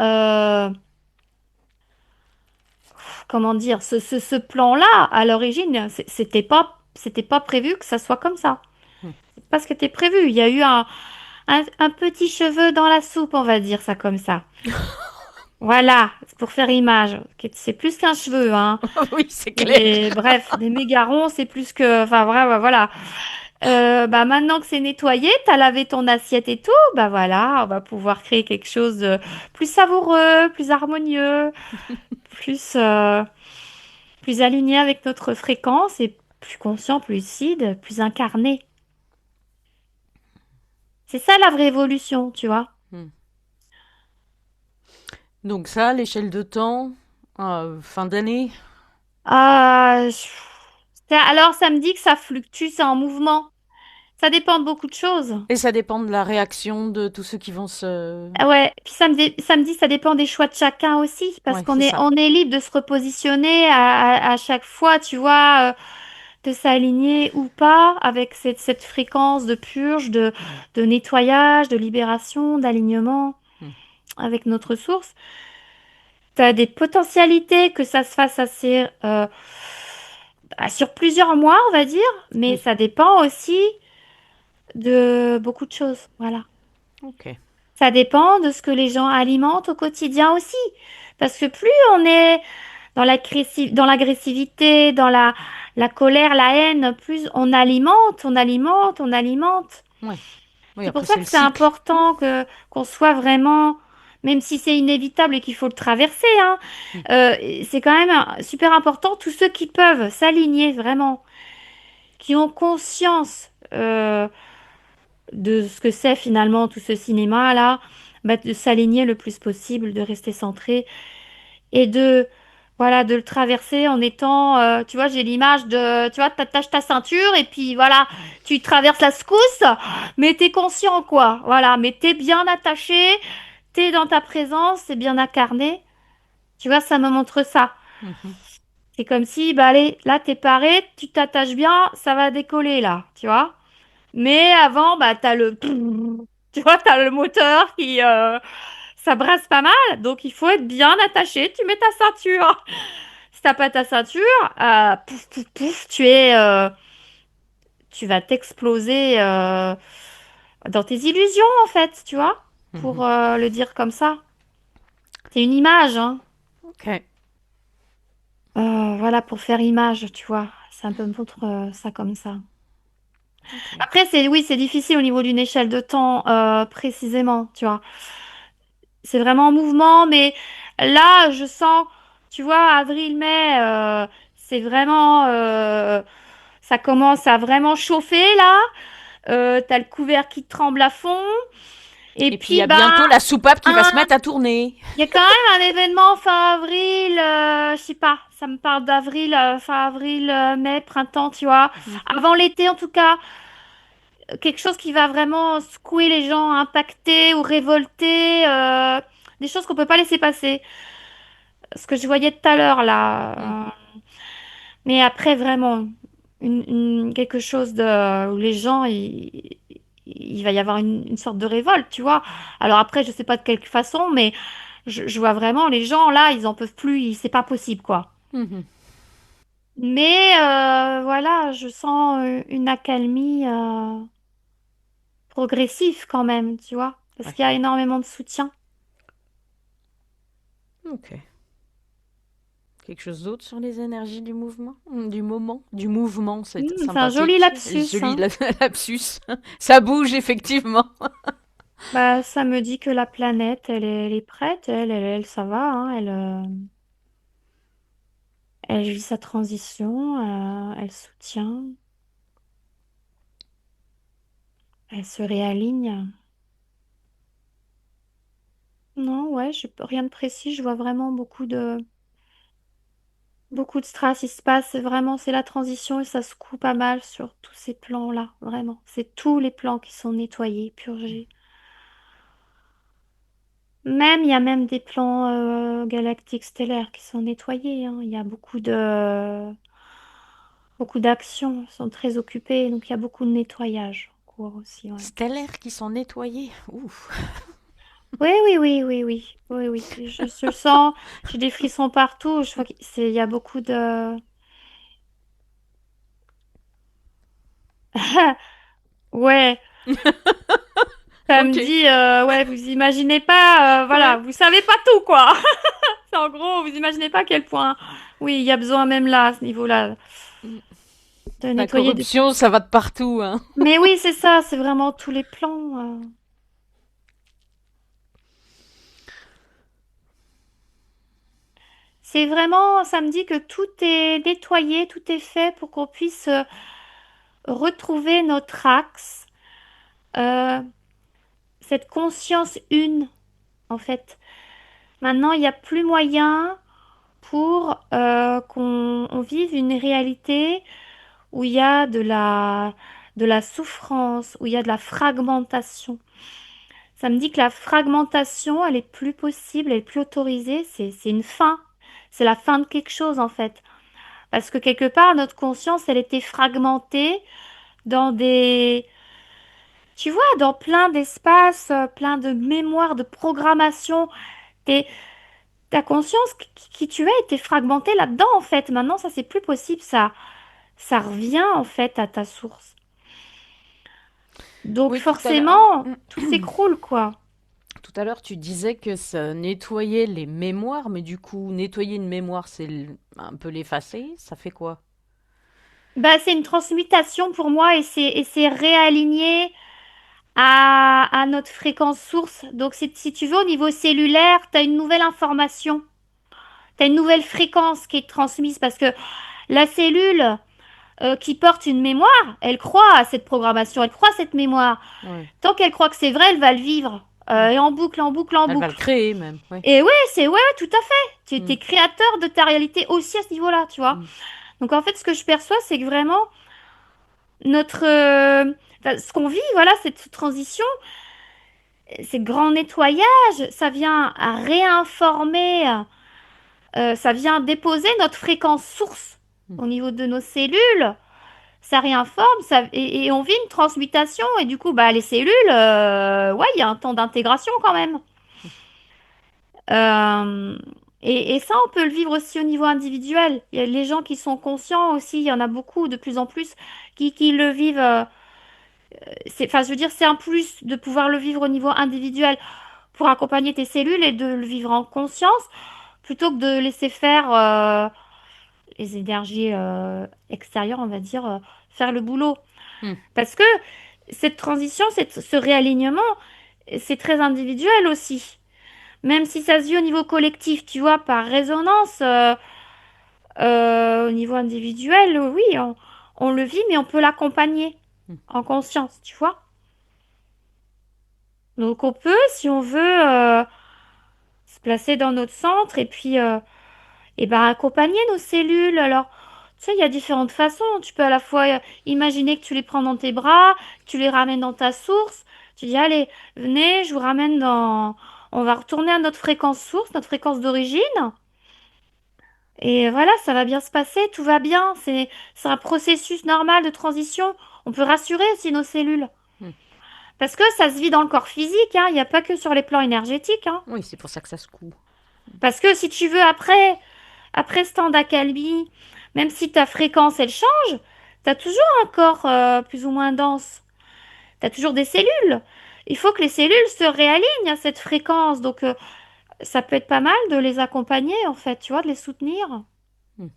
comment dire, ce plan-là, à l'origine, c'était pas prévu que ça soit comme ça. C'est pas ce qui était prévu. Il y a eu un petit cheveu dans la soupe, on va dire ça comme ça. Voilà, c'est pour faire image. C'est plus qu'un cheveu, hein. Oui, c'est C'est clair. bref, des mégarons, c'est plus que, enfin, voilà. Bah maintenant que c'est nettoyé, t'as lavé ton assiette et tout, bah voilà, on va pouvoir créer quelque chose de plus savoureux, plus harmonieux, plus, plus aligné avec notre fréquence et plus conscient, plus lucide, plus incarné. C'est ça la vraie évolution, tu vois. Hmm. Donc ça, l'échelle de temps, fin d'année. Ah, alors ça me dit que ça fluctue, c'est en mouvement. Ça dépend de beaucoup de choses. Et ça dépend de la réaction de tous ceux qui vont se... Ah ouais, puis ça me dit ça dépend des choix de chacun aussi, parce Ouais, c'est ça. on est libre de se repositionner à chaque fois, tu vois, de s'aligner ou pas avec cette fréquence de purge, de nettoyage, de libération, d'alignement Hmm. avec notre source. Tu as des potentialités que ça se fasse assez sur plusieurs mois, on va dire, mais Oui, ça dépend aussi de beaucoup de choses. Voilà. ok. Ça dépend de ce que les gens alimentent au quotidien aussi. Parce que plus on est dans l'agressivité, la colère, la haine, plus on alimente. Ouais. Oui, C'est pour après ça c'est que le c'est cycle. important qu'on soit vraiment, même si c'est inévitable et qu'il faut le traverser, hein, Hmm. c'est quand même super important, tous ceux qui peuvent s'aligner vraiment, qui ont conscience de ce que c'est finalement tout ce cinéma-là, bah, de s'aligner le plus possible, de rester centré et voilà, de le traverser en étant, tu vois, j'ai l'image tu vois, t'attaches ta ceinture et puis voilà, tu traverses la secousse, mais t'es conscient, quoi. Voilà, mais t'es bien attaché, t'es dans ta présence, c'est bien incarné. Tu vois, ça me montre ça. Mhm. C'est comme si, bah allez, là t'es paré, tu t'attaches bien, ça va décoller là, tu vois. Mais avant, bah t'as tu vois, t'as le moteur ça brasse pas mal, donc il faut être bien attaché. Tu mets ta ceinture. Si t'as pas ta ceinture, pouf, pouf, pouf, tu vas t'exploser dans tes illusions en fait, tu vois, pour Mhm. le dire comme ça. C'est une image, hein. Ok. Voilà, pour faire image, tu vois. Ça me montre ça comme ça. Ok. Après, oui, c'est difficile au niveau d'une échelle de temps précisément, tu vois. C'est vraiment en mouvement, mais là, je sens, tu vois, avril-mai, c'est vraiment, ça commence à vraiment chauffer là. T'as le couvert qui tremble à fond. Et Et puis il y puis, a ben, bientôt la soupape qui va un- se mettre à tourner. il y a quand même un événement fin avril, je sais pas, ça me parle d'avril, fin avril, mai, printemps, tu vois. Mhm. Avant l'été, en tout cas, quelque chose qui va vraiment secouer les gens, impacter ou révolter, des choses qu'on peut pas laisser passer. Ce que je voyais tout à l'heure là. Mhm. Mais après, vraiment, quelque chose où les gens, il va y avoir une sorte de révolte, tu vois. Alors après, je sais pas de quelle façon, mais je vois vraiment les gens là, ils en peuvent plus, c'est pas possible, quoi. Mhm. Mais voilà, je sens une accalmie progressive quand même, tu vois, parce Ouais. qu'il y a énormément de soutien. Ok. Quelque chose d'autre sur les énergies du mouvement, du moment, du mouvement, c'est C'est un joli sympathique. lapsus, Joli hein. lapsus. Ça bouge effectivement. Bah, ça me dit que la planète, elle est prête, ça va, hein, elle vit sa transition, elle soutient, elle se réaligne. Non, ouais, rien de précis, je vois vraiment beaucoup de strass, il se passe vraiment, c'est la transition et ça se coupe pas mal sur tous ces plans-là, vraiment. C'est tous les plans qui sont nettoyés, purgés. Même, il y a même des plans galactiques stellaires qui sont nettoyés, hein. Il y a beaucoup d'actions, ils sont très occupés, donc il y a beaucoup de nettoyage en cours aussi, ouais. Stellaires qui sont nettoyés. Ouf. Oui, oui, oui, oui, oui, oui, oui, je le sens, j'ai des frissons partout, je vois il y a beaucoup de... Ouais, ça me Ok. dit, ouais, vous imaginez pas, voilà, Ouais. vous savez pas tout, quoi. C'est en gros, vous imaginez pas à quel point, oui, il y a besoin même là, à ce niveau-là, de La nettoyer de... corruption, ça va de partout, hein. Mais oui, c'est ça, c'est vraiment tous les plans. C'est vraiment, ça me dit que tout est nettoyé, tout est fait pour qu'on puisse retrouver notre axe, euh, cette conscience une, en fait. Maintenant, il n'y a plus moyen pour qu'on on vive une réalité où il y a de la souffrance, où il y a de la fragmentation. Ça me dit que la fragmentation, elle est plus possible, elle est plus autorisée, c'est une fin. C'est la fin de quelque chose, en fait. Parce que quelque part, notre conscience, elle était fragmentée dans tu vois, dans plein d'espaces, plein de mémoires, de programmation. T'es- Ta conscience qui tu es était fragmentée là-dedans, en fait. Maintenant, ça, c'est plus possible. Ça revient, en fait, à ta source. Donc, Oui, tout à l'heure. forcément, tout s'écroule, quoi. Tout à l'heure, tu disais que ça nettoyait les mémoires, mais du coup, nettoyer une mémoire, c'est un peu l'effacer. Ça fait quoi? Bah, c'est une transmutation pour moi et c'est réaligné à notre fréquence source. Donc, si tu veux, au niveau cellulaire, tu as une nouvelle information. Tu as une nouvelle fréquence qui est transmise parce que la cellule qui porte une mémoire, elle croit à cette programmation, elle croit à cette mémoire. Ouais. Tant qu'elle croit que c'est vrai, elle va le vivre. Mm. Et en boucle, en boucle, en Elle va le boucle. créer même. Ouais. Et ouais, ouais, tout à fait. Tu Mm. es créateur de ta réalité aussi à ce niveau-là, tu vois. Mm. Donc en fait, ce que je perçois, c'est que vraiment, notre... enfin, ce qu'on vit, voilà, cette transition, ces grands nettoyages, ça vient à réinformer, ça vient déposer notre fréquence source Mm. au niveau de nos cellules. Ça réinforme, et on vit une transmutation. Et du coup, bah, les cellules, ouais, il y a un temps d'intégration quand même. Euh, et ça, on peut le vivre aussi au niveau individuel. Il y a les gens qui sont conscients aussi, il y en a beaucoup, de plus en plus, qui le vivent. Enfin, je veux dire, c'est un plus de pouvoir le vivre au niveau individuel pour accompagner tes cellules et de le vivre en conscience, plutôt que de laisser faire les énergies extérieures, on va dire, faire le boulot. Hmm. Parce que cette transition, ce réalignement, c'est très individuel aussi. Même si ça se vit au niveau collectif, tu vois, par résonance, au niveau individuel, oui, on le vit, mais on peut l'accompagner Hmm. en conscience, tu vois. Donc on peut, si on veut, se placer dans notre centre et puis et ben, accompagner nos cellules. Alors, tu sais, il y a différentes façons. Tu peux à la fois imaginer que tu les prends dans tes bras, tu les ramènes dans ta source. Tu dis, allez, venez, je vous ramène dans... On va retourner à notre fréquence source, notre fréquence d'origine. Et voilà, ça va bien se passer, tout va bien. C'est un processus normal de transition. On peut rassurer aussi nos cellules. Hmm. Parce que ça se vit dans le corps physique, hein. Il n'y a pas que sur les plans énergétiques, hein. Oui, c'est pour ça que ça secoue. Parce que si tu veux, après ce temps d'accalmie, même si ta fréquence, elle change, tu as toujours un corps plus ou moins dense. Tu as toujours des cellules. Il faut que les cellules se réalignent à cette fréquence. Donc, ça peut être pas mal de les accompagner, en fait, tu vois, de les soutenir. Hmm.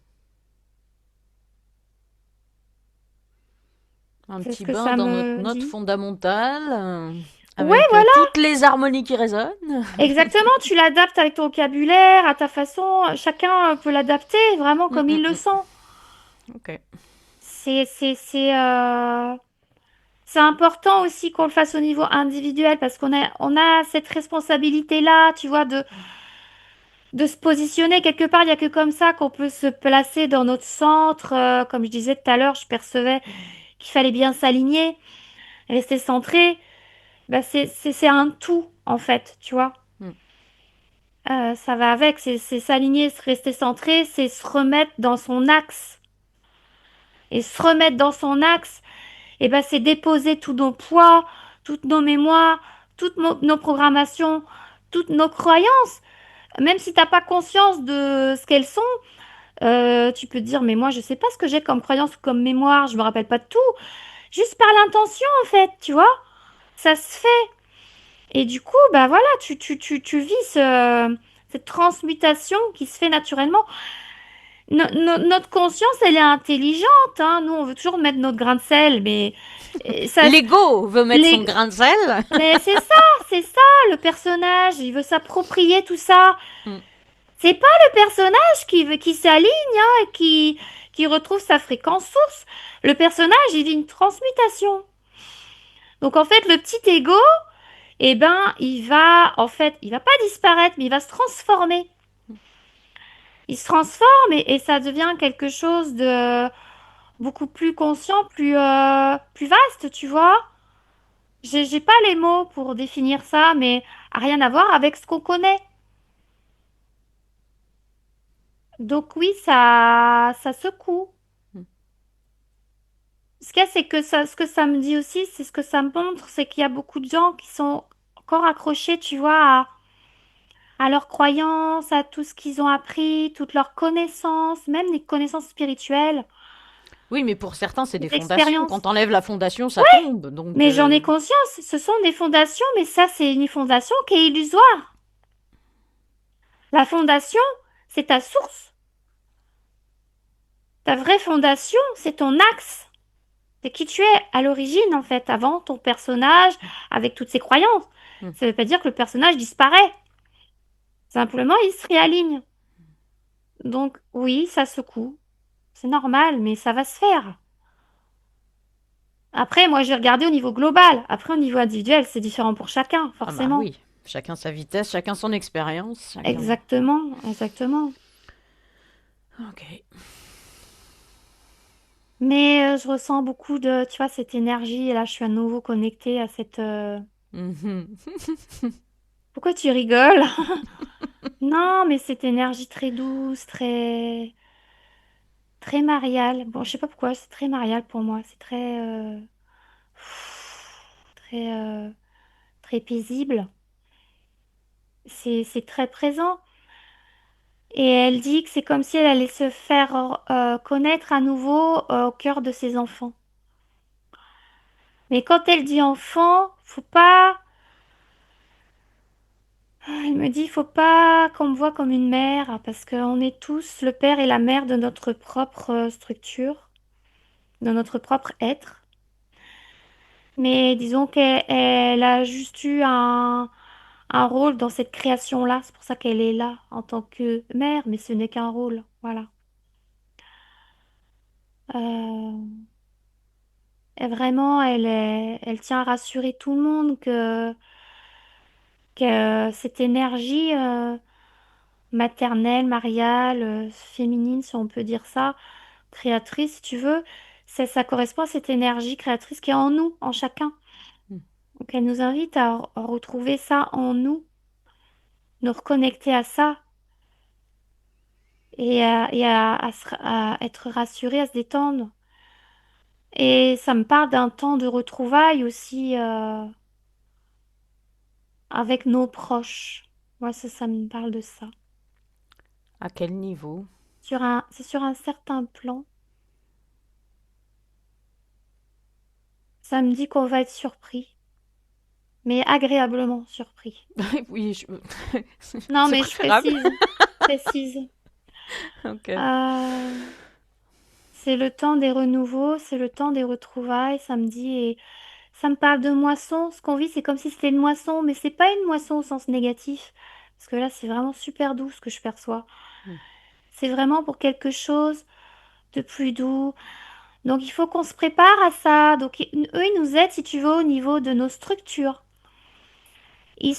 Un C'est ce petit que bain ça dans notre me note dit. fondamentale, Ouais, avec voilà, toutes les harmonies qui résonnent. exactement. Tu l'adaptes avec ton vocabulaire, à ta façon. Chacun peut l'adapter vraiment Hmm, comme hmm, il le hmm. sent. Ok. C'est important aussi qu'on le fasse au niveau individuel parce qu'on a cette responsabilité-là, tu vois, de se positionner quelque part. Il n'y a que comme ça qu'on peut se placer dans notre centre. Comme je disais tout à l'heure, je percevais qu'il fallait bien s'aligner, rester centré. Bah, c'est un tout, en fait, tu vois. Hmm. Ça va avec, c'est s'aligner, se rester centré, c'est se remettre dans son axe. Et se remettre dans son axe, et ben, c'est déposer tous nos poids, toutes nos mémoires, toutes nos programmations, toutes nos croyances. Même si t'as pas conscience de ce qu'elles sont, tu peux te dire, mais moi, je sais pas ce que j'ai comme croyance ou comme mémoire, je me rappelle pas de tout. Juste par l'intention, en fait, tu vois, ça se fait. Et du coup, bah voilà, tu vis cette transmutation qui se fait naturellement. Notre conscience, elle est intelligente, hein. Nous, on veut toujours mettre notre grain de sel, mais ça, L'ego veut mettre son les, grain de sel. mais c'est ça, le personnage, il veut s'approprier tout ça. Hmm. C'est pas le personnage qui s'aligne, hein, et qui retrouve sa fréquence source. Le personnage, il vit une transmutation. Donc en fait, le petit ego, eh ben, il va pas disparaître, mais il va se transformer. Il se transforme et ça devient quelque chose de beaucoup plus conscient, plus vaste, tu vois. J'ai pas les mots pour définir ça, mais rien à voir avec ce qu'on connaît. Donc oui, ça secoue. Ce qu'il y a, c'est que ça, ce que ça me dit aussi, c'est ce que ça me montre, c'est qu'il y a beaucoup de gens qui sont encore accrochés, tu vois, à leurs croyances, à tout ce qu'ils ont appris, toutes leurs connaissances, même les connaissances spirituelles, Oui, mais pour certains, c'est des les fondations. Quand expériences. t'enlèves la fondation, ça tombe. Donc, Mais j'en ai conscience, ce sont des fondations, mais ça, c'est une fondation qui est illusoire. La fondation, c'est ta source. Ta vraie fondation, c'est ton axe. C'est qui tu es à l'origine, en fait, avant ton personnage, avec toutes ses croyances. hmm. Ça ne veut pas dire que le personnage disparaît. Simplement, il se réaligne. Donc, oui, ça secoue. C'est normal, mais ça va se faire. Après, moi, j'ai regardé au niveau global. Après, au niveau individuel, c'est différent pour chacun, Ah bah forcément. oui, chacun sa vitesse, chacun son expérience, chacun. Exactement, exactement. Ok. Mais je ressens beaucoup de, tu vois, cette énergie. Et là, je suis à nouveau connectée à cette... Mhm. Pourquoi tu rigoles? Non, mais cette énergie très douce, très mariale. Bon, je sais pas pourquoi, c'est très marial pour moi. C'est très, très paisible. C'est très présent. Et elle dit que c'est comme si elle allait se faire connaître à nouveau au cœur de ses enfants. Mais quand elle dit enfant, faut pas... Il me dit, il faut pas qu'on me voit comme une mère, parce qu'on est tous le père et la mère de notre propre structure, de notre propre être. Mais disons qu'elle a juste eu un rôle dans cette création-là. C'est pour ça qu'elle est là en tant que mère, mais ce n'est qu'un rôle. Voilà. Euh, et vraiment, elle tient à rassurer tout le monde que cette énergie maternelle, mariale, féminine, si on peut dire ça, créatrice, si tu veux, ça correspond à cette énergie créatrice qui est en nous, en chacun. Hmm. Donc elle nous invite à retrouver ça en nous, nous reconnecter à ça à être rassuré, à se détendre. Et ça me parle d'un temps de retrouvailles aussi avec nos proches. Moi, ça me parle de ça. À quel niveau? C'est sur un certain plan. Ça me dit qu'on va être surpris, mais agréablement surpris. Oui, Non, c'est mais je préférable. précise, précise. Ok. Euh, c'est le temps des renouveaux, c'est le temps des retrouvailles, samedi, et ça me parle de moisson. Ce qu'on vit, c'est comme si c'était une moisson, mais c'est pas une moisson au sens négatif, parce que là, c'est vraiment super doux ce que je perçois. Hmm. C'est vraiment pour quelque chose de plus doux. Donc, il faut qu'on se prépare à ça. Donc, eux, ils nous aident, si tu veux, au niveau de nos structures. Ils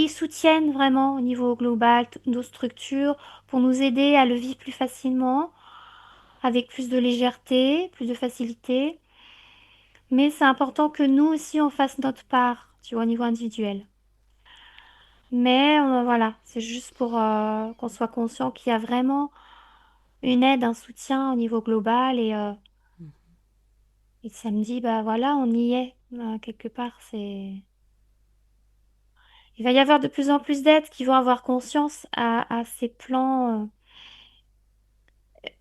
soutiennent vraiment au niveau global toutes nos structures pour nous aider à le vivre plus facilement, avec plus de légèreté, plus de facilité. Mais c'est important que nous aussi, on fasse notre part, tu vois, au niveau individuel. Mais voilà, c'est juste pour qu'on soit conscient qu'il y a vraiment une aide, un soutien au niveau global. Et ça me dit, bah voilà, on y est. Quelque part, il va y avoir de plus en plus d'aides qui vont avoir conscience à ces plans.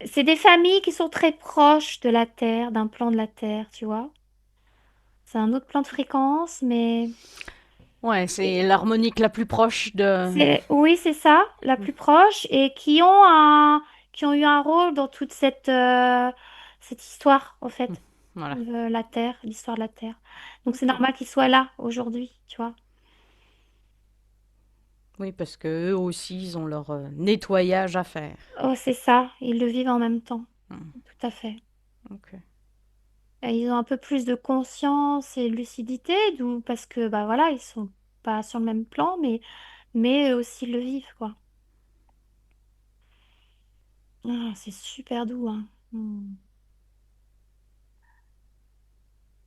C'est des familles qui sont très proches de la Terre, d'un plan de la Terre, tu vois. C'est un autre plan de fréquence, mais Ouais, c'est l'harmonique la plus proche de. oui, c'est ça, la plus proche, et qui ont eu un rôle dans toute cette histoire, en fait, Voilà. la Terre, l'histoire de la Terre. Donc c'est Ok. normal qu'ils soient là aujourd'hui, tu vois. Oui, parce que eux aussi, ils ont leur nettoyage à faire. Oh, c'est ça, ils le vivent en même temps, Hmm. tout à fait. Ok. Et ils ont un peu plus de conscience et de lucidité, d'où parce que bah voilà, ils sont pas sur le même plan, mais eux aussi le vivent, quoi. Ah, c'est super doux, hein. Hmm.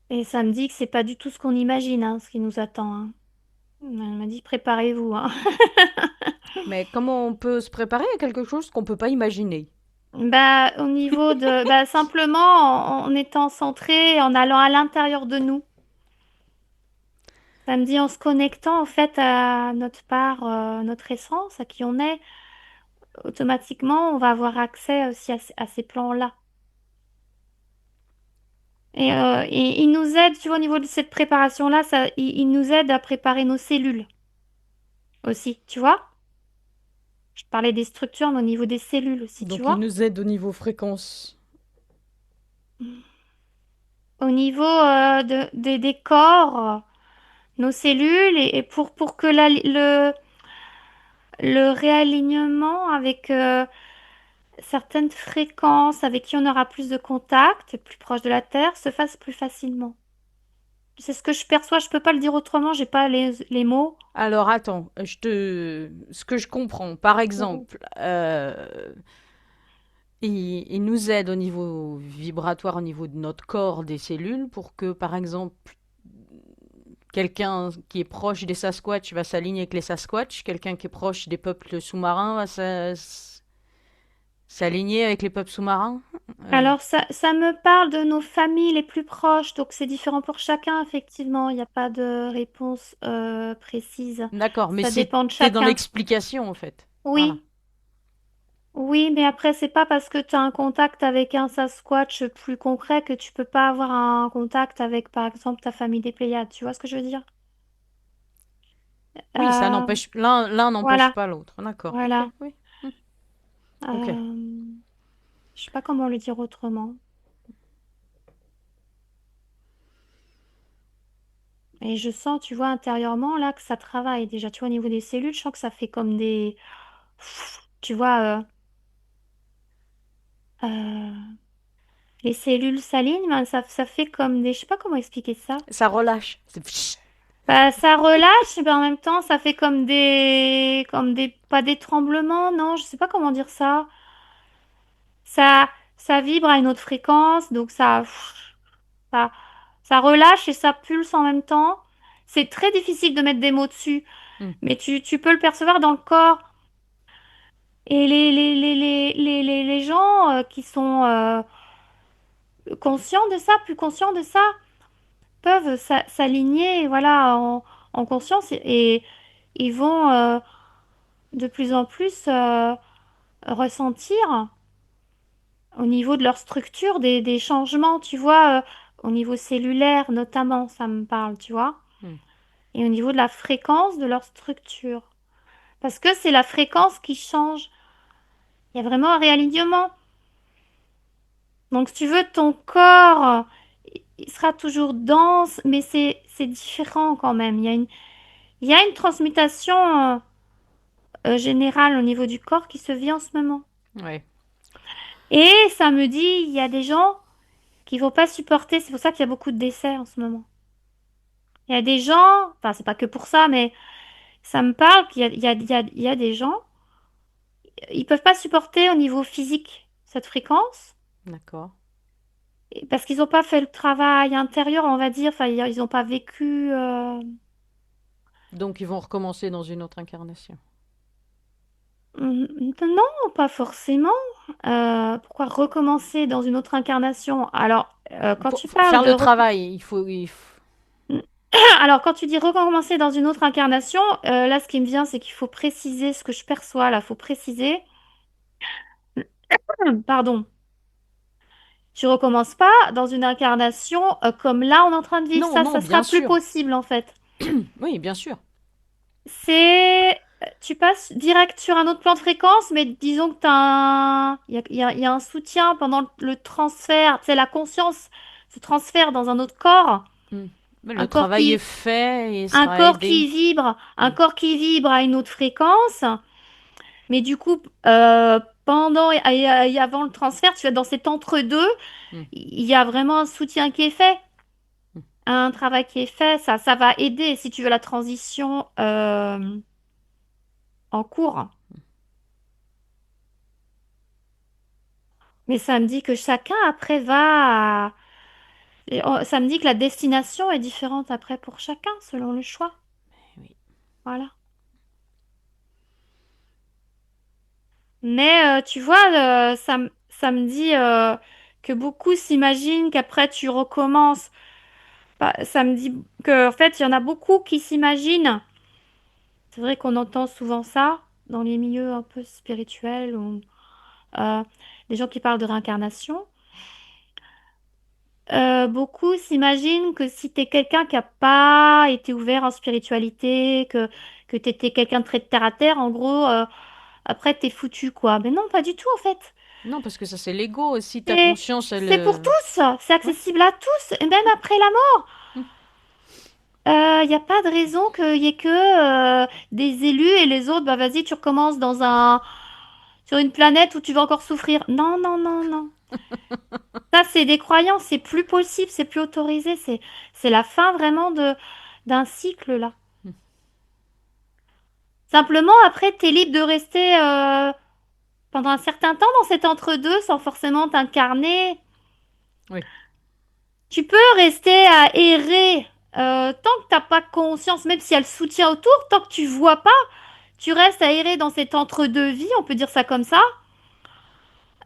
Et ça me dit que c'est pas du tout ce qu'on imagine, hein, ce qui nous attend, hein. Elle m'a dit préparez-vous, hein. Mais comment on peut se préparer à quelque chose qu'on peut pas imaginer? Bah, au niveau de, bah, simplement en étant centré, en allant à l'intérieur de nous. Ça me dit en se connectant en fait à notre part, notre essence, à qui on est, automatiquement, on va avoir accès aussi à ces plans-là. Et il nous aide, tu vois, au niveau de cette préparation-là, il nous aide à préparer nos cellules aussi, tu vois? Je parlais des structures, mais au niveau des cellules aussi, tu Donc, ils vois? nous aident au niveau fréquence. Au niveau des corps, nos cellules, et pour que le réalignement avec certaines fréquences avec qui on aura plus de contact, plus proche de la Terre, se fasse plus facilement. C'est ce que je perçois, je peux pas le dire autrement, j'ai pas les mots. Alors, attends, ce que je comprends, par Mhm. exemple, il nous aide au niveau vibratoire, au niveau de notre corps, des cellules, pour que, par exemple, quelqu'un qui est proche des Sasquatch va s'aligner avec les Sasquatch, quelqu'un qui est proche des peuples sous-marins va s'aligner avec les peuples sous-marins. Euh, Alors ça me parle de nos familles les plus proches, donc c'est différent pour chacun, effectivement, il n'y a pas de réponse précise. D'accord, mais Ça dépend de c'était dans chacun. l'explication, en fait. Voilà. Oui, oui, mais après, c'est pas parce que tu as un contact avec un Sasquatch plus concret que tu peux pas avoir un contact avec, par exemple, ta famille des Pléiades. Tu vois ce que je veux dire? Oui, ça Euh, n'empêche, l'un n'empêche voilà, pas l'autre. D'accord. Ok, voilà. oui. Hmm. Ok. Euh, je sais pas comment le dire autrement. Et je sens, tu vois, intérieurement, là, que ça travaille déjà. Tu vois, au niveau des cellules, je sens que ça fait comme des... Tu vois, euh, les cellules s'alignent, ben, ça fait comme des... Je sais pas comment expliquer ça. Ça relâche. C'est... Bah, ça relâche, mais en même temps, ça fait comme des... Comme des... Pas des tremblements, non, je sais pas comment dire ça. Ça, ça vibre à une autre fréquence, donc ça, ça relâche et ça pulse en même temps. C'est très difficile de mettre des mots dessus, Hmm. mais tu peux le percevoir dans le corps. Et les gens qui sont conscients de ça, plus conscients de ça, peuvent s'aligner, voilà, en conscience et ils vont de plus en plus ressentir au niveau de leur structure des changements, tu vois, au niveau cellulaire notamment, ça me parle, tu vois, Hmm. et au niveau de la fréquence de leur structure. Parce que c'est la fréquence qui change. Il y a vraiment un réalignement. Donc, si tu veux, ton corps, il sera toujours dense, mais c'est différent quand même. Il y a une transmutation générale au niveau du corps qui se vit en ce moment. Ouais. Et ça me dit, il y a des gens qui vont pas supporter. C'est pour ça qu'il y a beaucoup de décès en ce moment. Il y a des gens, enfin, c'est pas que pour ça, mais ça me parle qu'il y a, il y a, il y a des gens, ils peuvent pas supporter au niveau physique cette fréquence. D'accord. Parce qu'ils n'ont pas fait le travail intérieur, on va dire. Enfin, ils n'ont pas vécu. Donc ils vont recommencer dans une autre incarnation. Non, pas forcément. Pourquoi recommencer dans une autre incarnation? Alors, quand tu Pour parles faire de... le travail, Alors, quand tu dis recommencer dans une autre incarnation, là, ce qui me vient, c'est qu'il faut préciser ce que je perçois, là. Il faut préciser... Pardon. Tu recommences pas dans une incarnation comme là, on est en train de vivre Non, ça. non, Ça sera bien plus sûr. possible, en fait. Oui, bien sûr. C'est... Tu passes direct sur un autre plan de fréquence, mais disons que tu il y a un soutien pendant le transfert. C'est la conscience se transfère dans un autre corps. Hmm. Mais Un le corps travail est qui, fait et sera aidé. un Hmm. corps qui vibre à une autre fréquence. Mais du coup, pendant et avant le transfert, tu es dans cet entre-deux. Hmm. Il y a vraiment un soutien qui est fait. Hmm. Un travail qui est fait. Ça va aider si tu veux la transition en cours. Mais ça me dit que chacun après va... Ça me dit que la destination est différente après pour chacun selon le choix. Oui. Voilà. Mais tu vois, ça me dit que beaucoup s'imaginent qu'après tu recommences. Bah, ça me dit que en fait, il y en a beaucoup qui s'imaginent. C'est vrai qu'on entend souvent ça dans les milieux un peu spirituels ou euh, des gens qui parlent de réincarnation. Beaucoup s'imaginent que si t'es quelqu'un qui a pas été ouvert en spiritualité, que t'étais quelqu'un de très terre à terre, en gros, après t'es foutu, quoi. Mais non, pas du tout, en fait. Non, parce que ça, c'est l'ego aussi. Ta C'est, conscience, elle. c'est pour tous, c'est Ouais. accessible à tous, et même après la mort. Hmm. Il n'y a pas de raison qu'il y ait que des élus et les autres, bah vas-y, tu recommences sur une planète où tu vas encore souffrir. Non, non, non, non. Ça, c'est des croyances, c'est plus possible, c'est plus autorisé, c'est la fin vraiment d'un cycle là. Simplement, après, tu es libre de rester pendant un certain temps dans cet entre-deux sans forcément t'incarner. Oui. Tu peux rester à errer tant que t'as pas conscience, même s'il y a le soutien autour, tant que tu vois pas, tu restes à errer dans cet entre-deux vie, on peut dire ça comme ça.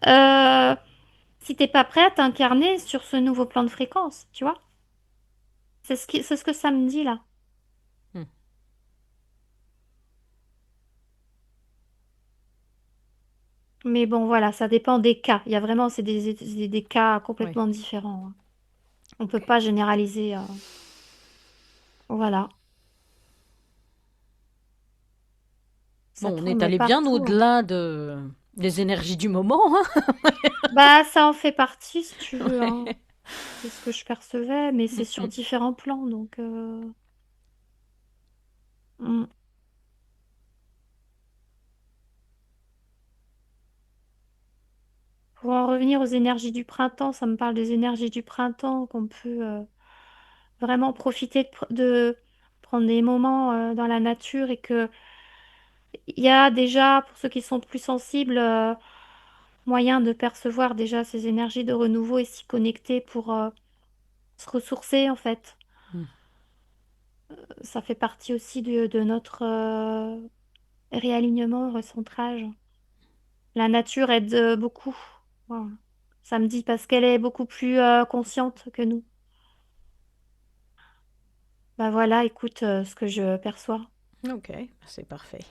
Euh, si t'es pas prêt à t'incarner sur ce nouveau plan de fréquence, tu vois. C'est ce que ça me dit là. Hmm. Mais bon, voilà, ça dépend des cas. Il y a vraiment, des cas Oui. complètement différents, hein. On peut pas généraliser. Voilà. Ça Bon, on est tourne allé bien partout, hein. au-delà des énergies du moment, hein. Bah, ça en fait partie, si tu veux, hein. Ouais. C'est ce que je percevais, mais c'est Mm, sur mm. différents plans, donc... mm. Pour en revenir aux énergies du printemps, ça me parle des énergies du printemps, qu'on peut vraiment profiter de prendre des moments dans la nature et que il y a déjà, pour ceux qui sont plus sensibles, moyen de percevoir déjà ces énergies de renouveau et s'y connecter pour se ressourcer en fait. Mm. Ça fait partie aussi de notre réalignement, recentrage. La nature aide beaucoup. Voilà. Ça me dit parce qu'elle est beaucoup plus consciente que nous. Bah voilà, écoute ce que je perçois. Ok, c'est parfait.